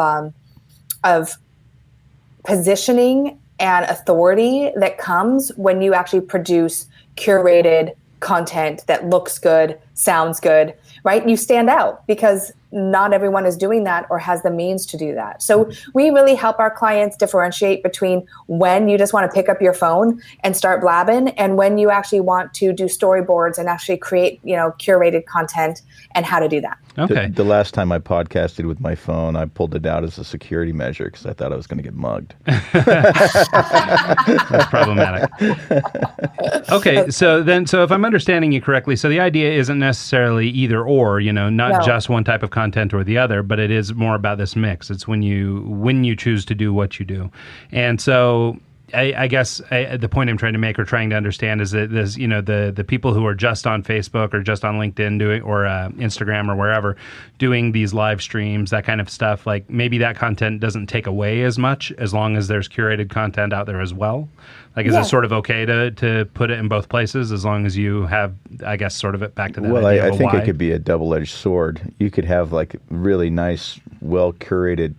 positioning and authority that comes when you actually produce curated content that looks good, sounds good, right? You stand out because not everyone is doing that or has the means to do that. So we really help our clients differentiate between when you just want to pick up your phone and start blabbing and when you actually want to do storyboards and actually create, curated content and how to do that. Okay. The last time I podcasted with my phone, I pulled it out as a security measure because I thought I was going to get mugged. That's problematic. Okay, so if I'm understanding you correctly, so the idea isn't necessarily either or, not just one type of content or the other, but it is more about this mix. It's when you choose to do what you do. And so I guess the point I'm trying to make or trying to understand is that there's, the people who are just on Facebook or just on LinkedIn doing or Instagram or wherever doing these live streams, that kind of stuff, like maybe that content doesn't take away as much as long as there's curated content out there as well. Like, is it sort of okay to put it in both places as long as you have, I guess, sort of it back to that idea I of think why? It could be a double-edged sword. You could have like really nice, well-curated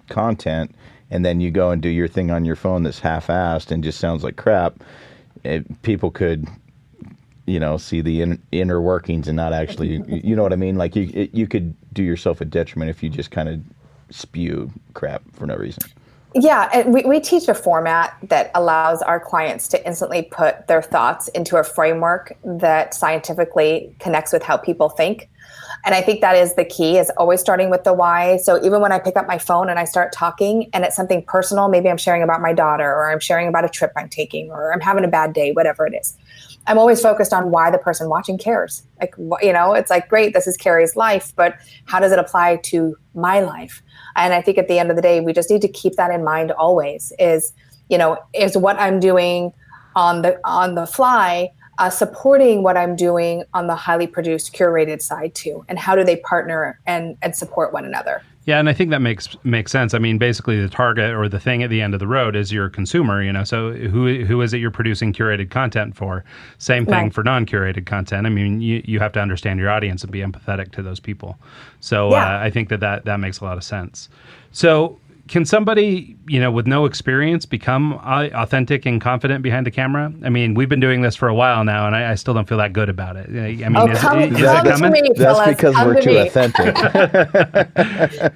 content, and then you go and do your thing on your phone that's half-assed and just sounds like crap. people could, see the inner workings and not actually, you know what I mean? Like you could do yourself a detriment if you just kind of spew crap for no reason. Yeah, and we teach a format that allows our clients to instantly put their thoughts into a framework that scientifically connects with how people think. And I think that is the key, is always starting with the why. So even when I pick up my phone and I start talking and it's something personal, maybe I'm sharing about my daughter, or I'm sharing about a trip I'm taking, or I'm having a bad day, whatever it is, I'm always focused on why the person watching cares. Like, it's like, great, this is Carrie's life, but how does it apply to my life? And I think at the end of the day, we just need to keep that in mind always, is what I'm doing on the fly, supporting what I'm doing on the highly produced, curated side too, and how do they partner and support one another? Yeah, and I think that makes sense. I mean, basically the target or the thing at the end of the road is your consumer, so who is it you're producing curated content for? Same thing Right. for non-curated content. I mean, you have to understand your audience and be empathetic to those people. So Yeah. I think that makes a lot of sense. So can somebody, with no experience become authentic and confident behind the camera? I mean, we've been doing this for a while now, and I still don't feel that good about it. I mean, Come is it to coming? me, That's fellas. because Come we're to too me. authentic.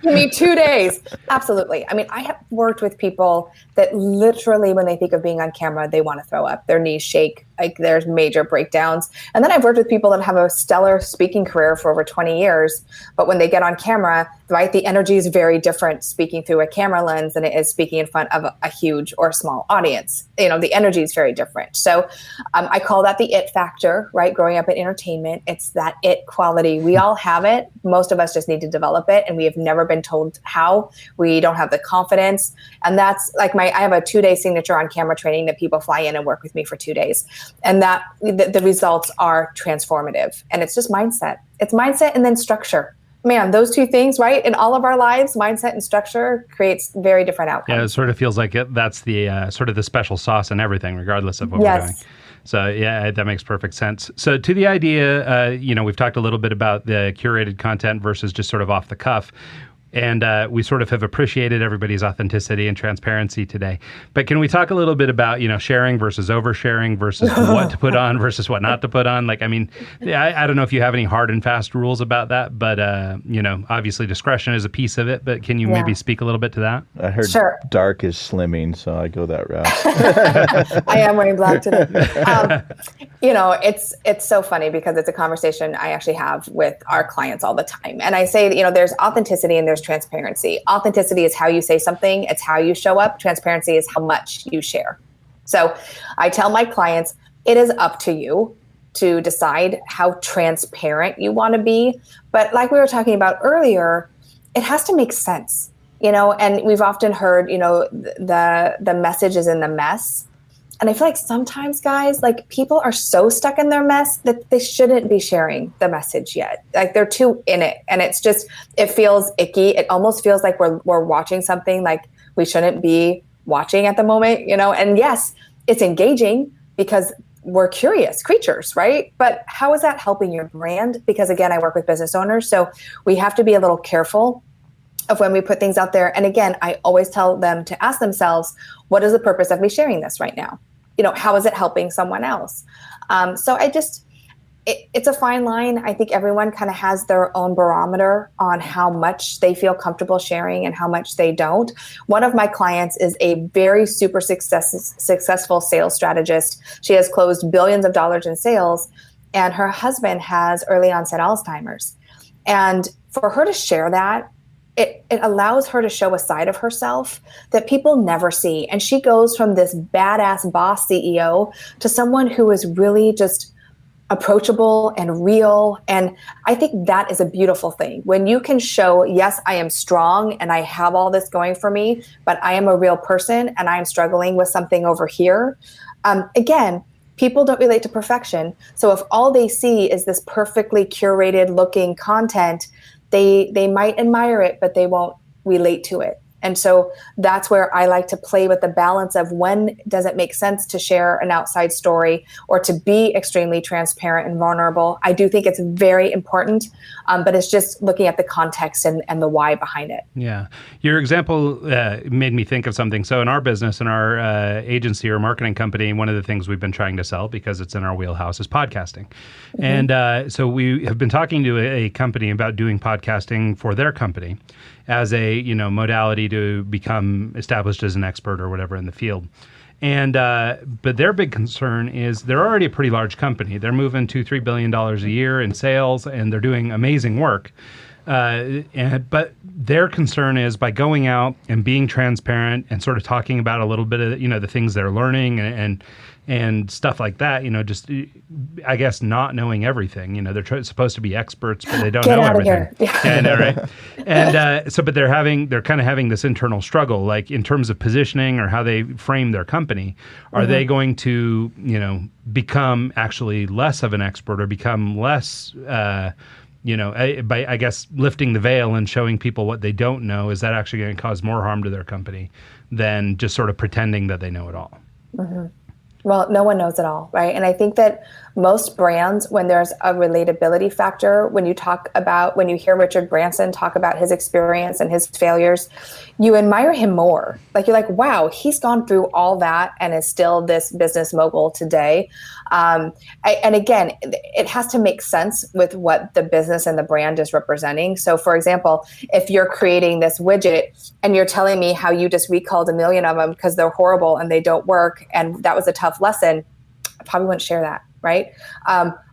Give me 2 days. Absolutely. I mean, I have worked with people that literally, when they think of being on camera, they want to throw up. Their knees shake. Like, there's major breakdowns. And then I've worked with people that have a stellar speaking career for over 20 years. But when they get on camera, right, the energy is very different speaking through a camera lens than it is speaking in front of a huge or small audience. The energy is very different. So I call that the it factor, right? Growing up in entertainment, it's that it quality. We all have it. Most of us just need to develop it. And we have never been told how. We don't have the confidence. And that's like I have a 2-day signature on camera training that people fly in and work with me for 2 days. And that the results are transformative. And it's just mindset. It's mindset and then structure. Man, those two things, right? In all of our lives, mindset and structure creates very different outcomes. Yeah, it sort of feels like that's the sort of the special sauce in everything, regardless of what we're doing. So yeah, that makes perfect sense. So to the idea, we've talked a little bit about the curated content versus just sort of off the cuff. And we sort of have appreciated everybody's authenticity and transparency today. But can we talk a little bit about, sharing versus oversharing versus what to put on versus what not to put on? Like, I mean, I don't know if you have any hard and fast rules about that, but, obviously discretion is a piece of it. But can you maybe speak a little bit to that? I heard dark is slimming, so I go that route. I am wearing black today. It's so funny because it's a conversation I actually have with our clients all the time. And I say, there's authenticity and there's transparency. Authenticity is how you say something. It's how you show up. Transparency is how much you share. So I tell my clients, it is up to you to decide how transparent you want to be. But like we were talking about earlier, it has to make sense, and we've often heard, the message is in the mess. And I feel like sometimes, guys, like, people are so stuck in their mess that they shouldn't be sharing the message yet. Like, they're too in it. And it's just, it feels icky. It almost feels like we're watching something like we shouldn't be watching at the moment, And yes, it's engaging because we're curious creatures, right? But how is that helping your brand? Because again, I work with business owners, so we have to be a little careful of when we put things out there. And again, I always tell them to ask themselves, what is the purpose of me sharing this right now? How is it helping someone else? So it's a fine line. I think everyone kind of has their own barometer on how much they feel comfortable sharing and how much they don't. One of my clients is a very super successful sales strategist. She has closed billions of dollars in sales, and her husband has early onset Alzheimer's. And for her to share that, it allows her to show a side of herself that people never see. And she goes from this badass boss CEO to someone who is really just approachable and real. And I think that is a beautiful thing. When you can show, yes, I am strong and I have all this going for me, but I am a real person and I'm struggling with something over here. Again, people don't relate to perfection. So if all they see is this perfectly curated looking content, they might admire it, but they won't relate to it. And so that's where I like to play with the balance of when does it make sense to share an outside story or to be extremely transparent and vulnerable. I do think it's very important, but it's just looking at the context and the why behind it. Yeah. Your example made me think of something. So in our business, in our agency or marketing company, one of the things we've been trying to sell, because it's in our wheelhouse, is podcasting. Mm-hmm. And so we have been talking to a company about doing podcasting for their company as a modality to become established as an expert or whatever in the field. And but their big concern is they're already a pretty large company. They're moving $2-3 billion a year in sales, and they're doing amazing work. But their concern is by going out and being transparent and sort of talking about a little bit of the things they're learning and stuff like that. Just I guess not knowing everything. They're supposed to be experts, but they don't know everything. Yeah, I know, right? And but they're kind of having this internal struggle, like in terms of positioning or how they frame their company. Are they going to become actually less of an expert or become less by, I guess, lifting the veil and showing people what they don't know, is that actually going to cause more harm to their company than just sort of pretending that they know it all? Mm-hmm. Well, no one knows it all, right? And I think that most brands, when there's a relatability factor, when you hear Richard Branson talk about his experience and his failures, you admire him more. Like, you're like, wow, he's gone through all that and is still this business mogul today. And again, it has to make sense with what the business and the brand is representing. So for example, if you're creating this widget and you're telling me how you just recalled 1 million of them because they're horrible and they don't work, and that was a tough lesson, I probably wouldn't share that, right?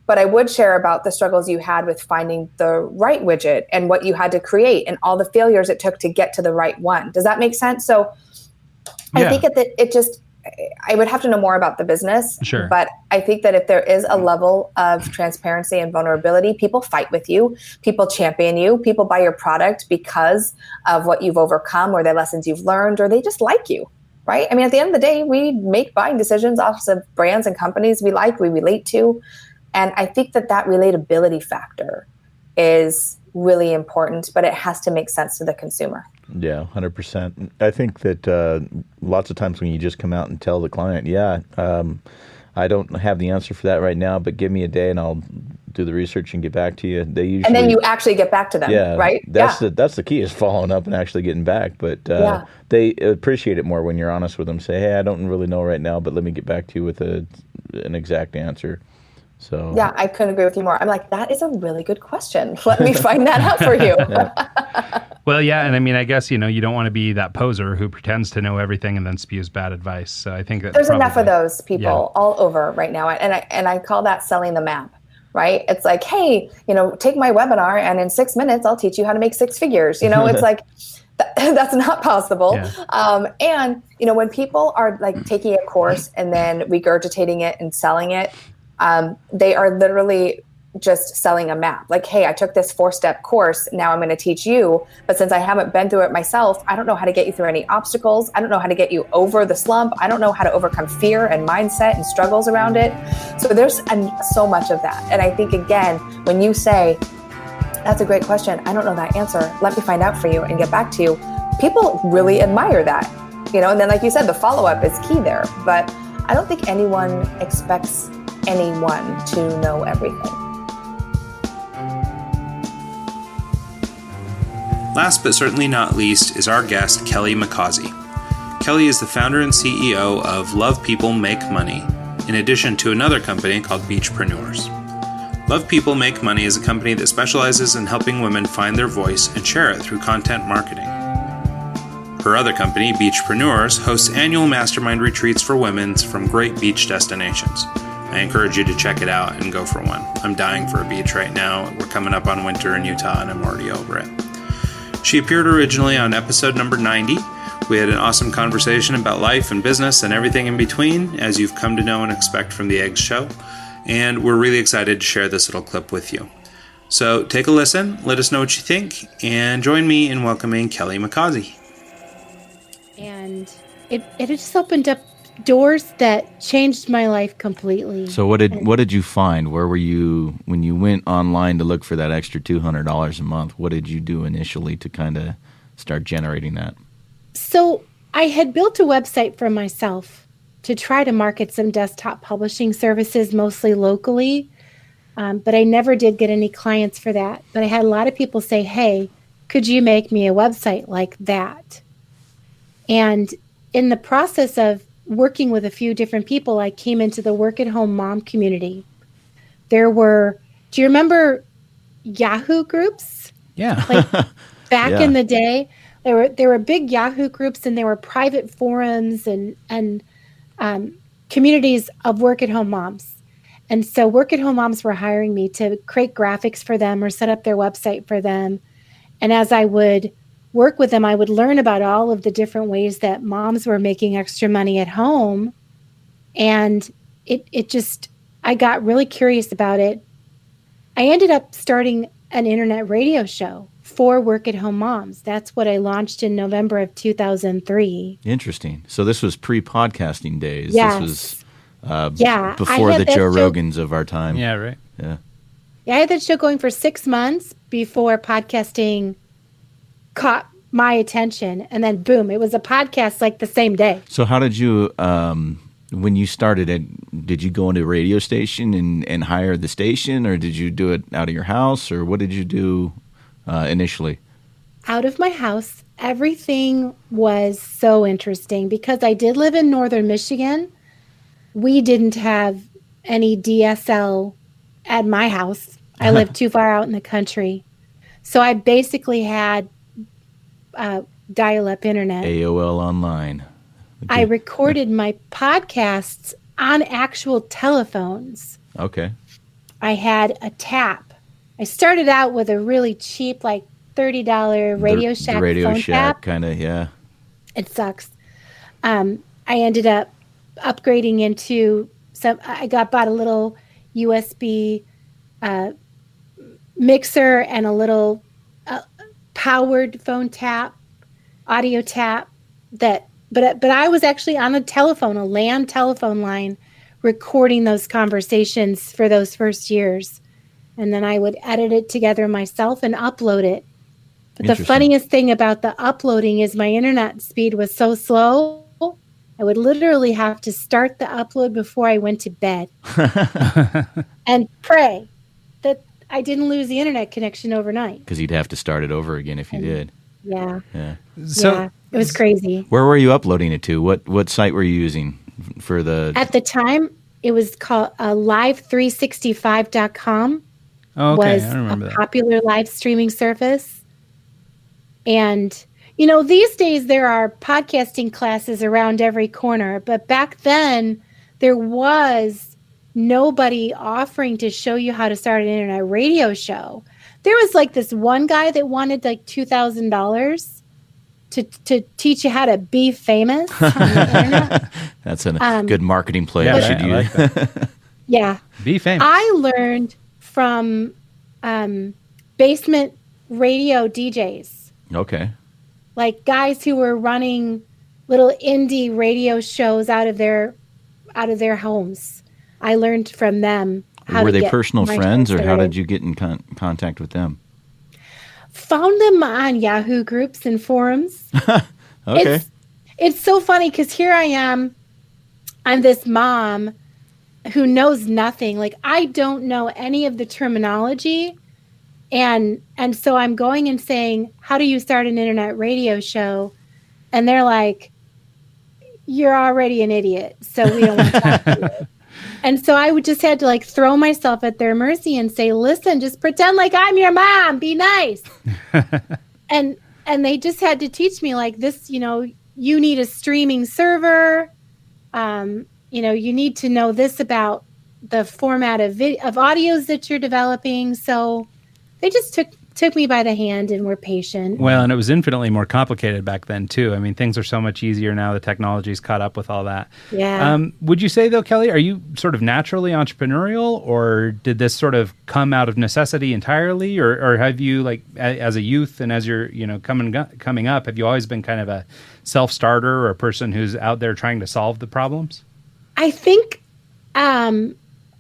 But I would share about the struggles you had with finding the right widget and what you had to create and all the failures it took to get to the right one. Does that make sense? So I think I would have to know more about the business, sure. But I think that if there is a level of transparency and vulnerability, people fight with you, people champion you, people buy your product because of what you've overcome or the lessons you've learned, or they just like you, right? I mean, at the end of the day, we make buying decisions off of brands and companies we like, we relate to. And I think that relatability factor is really important, but it has to make sense to the consumer. Yeah, 100%. I think that lots of times when you just come out and tell the client, I don't have the answer for that right now, but give me a day and I'll do the research and get back to you. And then you actually get back to them, right? That's the key, is following up and actually getting back. But they appreciate it more when you're honest with them. Say, hey, I don't really know right now, but let me get back to you with an exact answer. So yeah, I couldn't agree with you more. I'm like, that is a really good question. Let me find that out for you. Well, yeah, and I mean, I guess you don't want to be that poser who pretends to know everything and then spews bad advice. So I think that there's enough of those people all over right now, and I call that selling the map. Right? It's like, hey, take my webinar, and in 6 minutes, I'll teach you how to make 6 figures. It's like that's not possible. Yeah. And when people are like taking a course and then regurgitating it and selling it, they are literally just selling a map. Like, hey, I took this 4-step course. Now I'm going to teach you. But since I haven't been through it myself, I don't know how to get you through any obstacles. I don't know how to get you over the slump. I don't know how to overcome fear and mindset and struggles around it. So there's so much of that. And I think, again, when you say, that's a great question, I don't know that answer, let me find out for you and get back to you, people really admire that. And then, like you said, the follow-up is key there. But I don't think anyone expects anyone to know everything. Last but certainly not least is our guest, Kelly McCausey. Kelly is the founder and CEO of Love People Make Money, in addition to another company called Beachpreneurs. Love People Make Money is a company that specializes in helping women find their voice and share it through content marketing. Her other company, Beachpreneurs, hosts annual mastermind retreats for women from great beach destinations. I encourage you to check it out and go for one. I'm dying for a beach right now. We're coming up on winter in Utah and I'm already over it. She appeared originally on episode number 90. We had an awesome conversation about life and business and everything in between, as you've come to know and expect from the Eggs Show. And we're really excited to share this little clip with you. So take a listen, let us know what you think, and join me in welcoming Kelly McCausey. And it just opened up doors that changed my life completely. So what did you find? Where were you when you went online to look for that extra $200 a month? What did you do initially to kind of start generating that? So I had built a website for myself to try to market some desktop publishing services, mostly locally. But I never did get any clients for that. But I had a lot of people say, hey, could you make me a website like that? And in the process of working with a few different people, I came into the work at home mom community. Do you remember Yahoo groups? Yeah. Like back Yeah. in the day, there were big Yahoo groups, and there were private forums and communities of work at home moms. And so work at home moms were hiring me to create graphics for them or set up their website for them. And as I would work with them, I would learn about all of the different ways that moms were making extra money at home. And I got really curious about it. I ended up starting an internet radio show for work at home moms. That's what I launched in November of 2003. Interesting. So this was pre-podcasting days. Yes. This was I before had the that Joe show- Rogans of our time. Yeah, right. Yeah. Yeah, I had that show going for 6 months before podcasting caught my attention. And then boom, it was a podcast like the same day. So how did you, when you started it, did you go into a radio station and hire the station, or did you do it out of your house, or what did you do initially? Out of my house, everything was so interesting because I did live in northern Michigan. We didn't have any DSL at my house. I lived too far out in the country. So I basically had dial-up internet. AOL Online. I recorded my podcasts on actual telephones. Okay. I had a tap. I started out with a really cheap, like $30 Radio Shack the Radio phone Shack tap. kind of, yeah. It sucks. I ended up upgrading into bought a little USB mixer and a little powered phone tap, audio tap. But I was actually on a LAN telephone line, recording those conversations for those first years, and then I would edit it together myself and upload it. But the funniest thing about the uploading is my internet speed was so slow. I would literally have to start the upload before I went to bed and pray that I didn't lose the internet connection overnight. Because you'd have to start it over again if you did. Yeah. Yeah. So it was crazy. Where were you uploading it to? What site were you using for the... At the time, it was called live365.com. Oh, okay. Was I remember a that. popular live streaming service. And, these days there are podcasting classes around every corner. But back then, there was nobody offering to show you how to start an internet radio show. There was like this one guy that wanted like $2,000 to teach you how to be famous on the internet. That's a good marketing play. Yeah, I should I use. like that. Yeah. Be famous. I learned from basement radio DJs, Okay. like guys who were running little indie radio shows out of their homes. I learned from them how Were to they get personal my friends, show or how started. did you get in contact with them? Found them on Yahoo groups and forums. Okay. It's so funny because here I am. I'm this mom who knows nothing. Like, I don't know any of the terminology. And so I'm going and saying, how do you start an internet radio show? And they're like, you're already an idiot, so we don't want to talk to you. And so I would just had to like throw myself at their mercy and say, listen, just pretend like I'm your mom. Be nice. And they just had to teach me like this, you need a streaming server. You need to know this about the format of audios that you're developing. So they just took me by the hand and were patient. Well, and it was infinitely more complicated back then, too. I mean, things are so much easier now. The technology's caught up with all that. Yeah. Would you say, though, Kelly, are you sort of naturally entrepreneurial, or did this sort of come out of necessity entirely? Or have you, like, as a youth and as you're, coming up, have you always been kind of a self-starter or a person who's out there trying to solve the problems? I think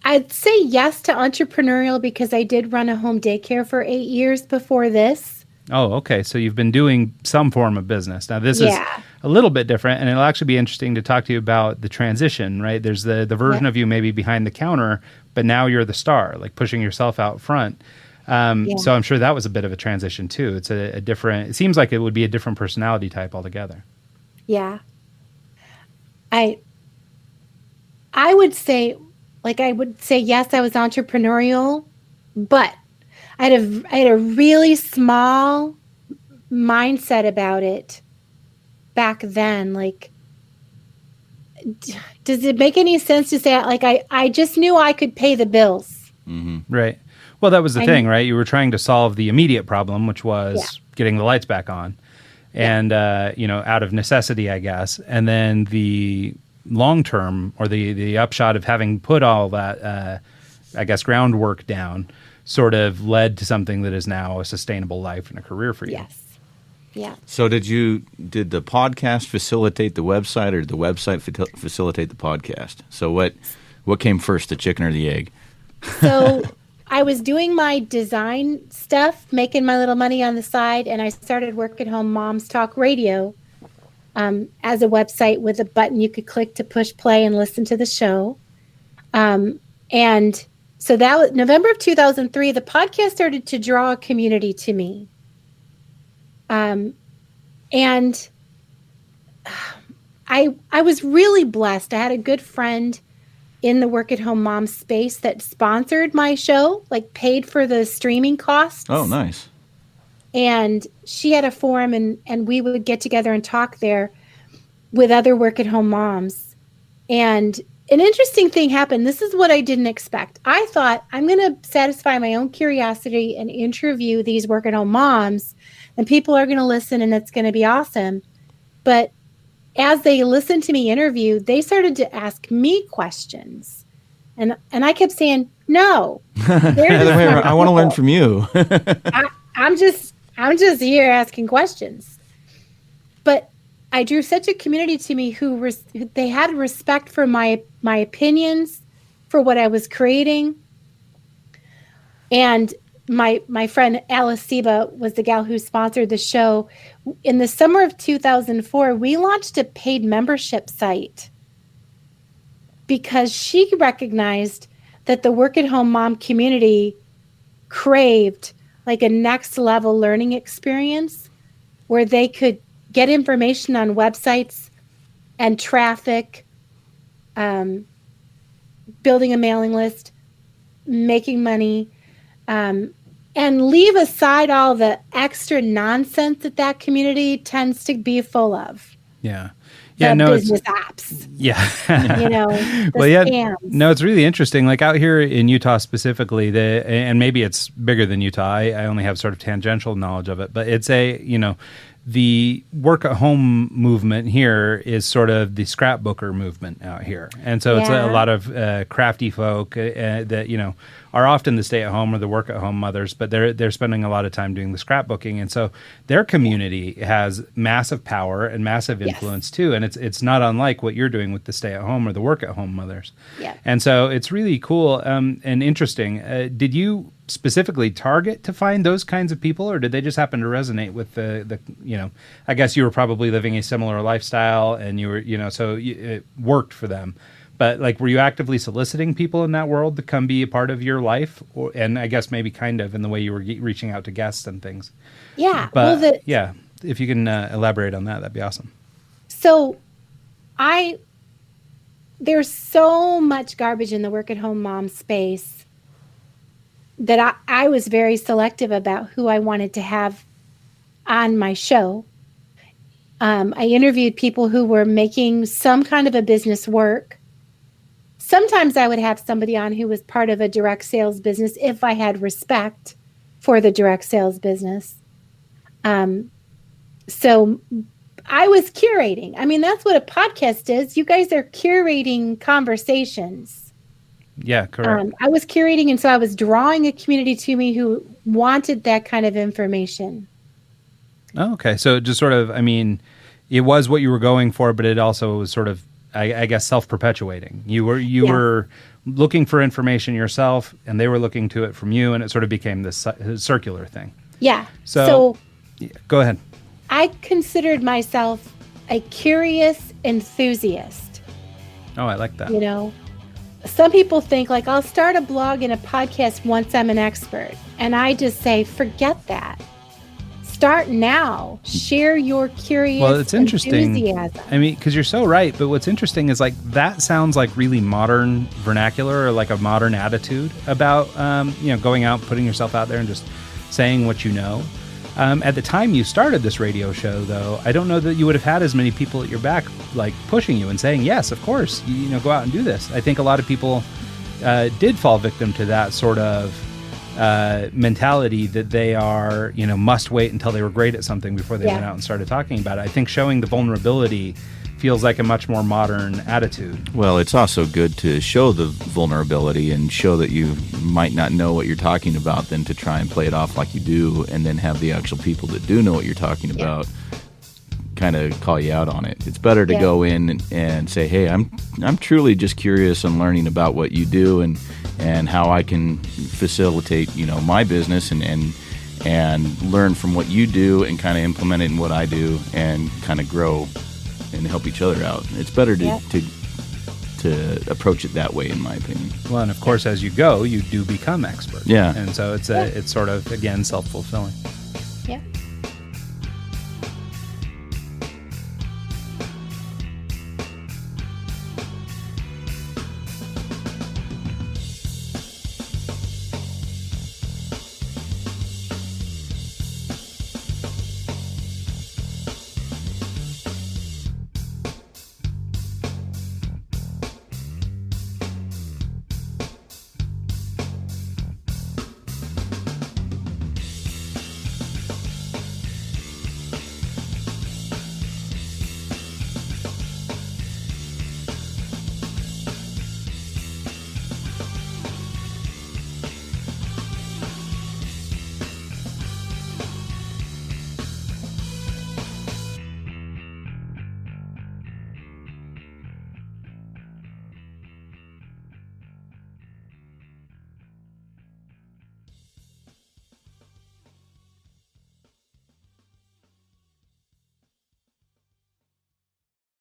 I'd say yes to entrepreneurial because I did run a home daycare for 8 years before this. Oh, okay. So you've been doing some form of business. Now, this is a little bit different, and it'll actually be interesting to talk to you about the transition, right? There's the version of you maybe behind the counter, but now you're the star, like pushing yourself out front. So I'm sure that was a bit of a transition too. It's a different, it seems like it would be a different personality type altogether. Yeah. I would say, yes, I was entrepreneurial, but I had a really small mindset about it back then. Like, does it make any sense to say, like, I just knew I could pay the bills. Mm-hmm. Right. Well, that was the thing, right? You were trying to solve the immediate problem, which was getting the lights back on. And, out of necessity, I guess. And then the long term, or the upshot of having put all that, groundwork down, sort of led to something that is now a sustainable life and a career for you. Yes. Yeah. So did the podcast facilitate the website, or did the website facilitate the podcast? So what came first, the chicken or the egg? So I was doing my design stuff, making my little money on the side, and I started Work at Home Moms Talk Radio as a website with a button you could click to push play and listen to the show. And so that was November of 2003. The podcast started to draw a community to me. And I was really blessed. I had a good friend in the Work at Home Mom space that sponsored my show, like paid for the streaming costs. Oh, nice. And she had a forum, and we would get together and talk there with other Work at Home moms. And an interesting thing happened. This is what I didn't expect. I thought, I'm going to satisfy my own curiosity and interview these Work at Home moms, and people are going to listen, and it's going to be awesome. But as they listened to me interview, they started to ask me questions. And I kept saying, no. I want to learn from you. I'm just here asking questions. But I drew such a community to me who they had respect for my opinions, for what I was creating. And my friend Alice Seba was the gal who sponsored the show. In the summer of 2004, we launched a paid membership site because she recognized that the Work at Home mom community craved like a next level learning experience where they could get information on websites and traffic, building a mailing list, making money, and leave aside all the extra nonsense that community tends to be full of. Yeah. Business apps. Yeah. Scams. No, it's really interesting. Like out here in Utah specifically, and maybe it's bigger than Utah. I only have sort of tangential knowledge of it, but it's the work at home movement here is sort of the scrapbooker movement out here. And so it's a lot of crafty folk that, are often the stay at home or the work at home mothers, but they're spending a lot of time doing the scrapbooking. And so their community has massive power and massive influence too. And it's not unlike what you're doing with the stay at home or the work at home mothers. Yeah. And so it's really cool and interesting. Did you specifically target to find those kinds of people, or did they just happen to resonate with the I guess you were probably living a similar lifestyle and you were, so it worked for them. But like, were you actively soliciting people in that world to come be a part of your life? And I guess maybe kind of in the way you were reaching out to guests and things. Yeah. But if you can elaborate on that, that'd be awesome. So there's so much garbage in the work at home mom space that I was very selective about who I wanted to have on my show. I interviewed people who were making some kind of a business work. Sometimes I would have somebody on who was part of a direct sales business if I had respect for the direct sales business. So I was curating. I mean, that's what a podcast is. You guys are curating conversations. Yeah, correct. I was curating, and so I was drawing a community to me who wanted that kind of information. Oh, okay. So just sort of, it was what you were going for, but it also was sort of, I guess, self-perpetuating. You were looking for information yourself, and they were looking to it from you, and it sort of became this circular thing. Yeah. So go ahead. I considered myself a curious enthusiast. Oh, I like that. You know, some people think like, I'll start a blog and a podcast once I'm an expert. And I just say, forget that. Start now. Share your curious Well, it's interesting. enthusiasm. I mean, because you're so right. But what's interesting is like that sounds like really modern vernacular or like a modern attitude about, going out, putting yourself out there and just saying what you know. At the time you started this radio show, though, I don't know that you would have had as many people at your back, like pushing you and saying, yes, of course, go out and do this. I think a lot of people did fall victim to that sort of mentality that they are, must wait until they were great at something before they went out and started talking about it. I think showing the vulnerability feels like a much more modern attitude. Well, it's also good to show the vulnerability and show that you might not know what you're talking about than to try and play it off like you do and then have the actual people that do know what you're talking about kind of call you out on it. It's better to go in and say, hey, I'm truly just curious on learning about what you do and how I can facilitate, my business and learn from what you do and kind of implement it in what I do and kind of grow and help each other out. It's better to approach it that way, in my opinion. Well, and of course, as you go, you do become expert. Yeah. And so it's sort of, again, self-fulfilling. Yeah.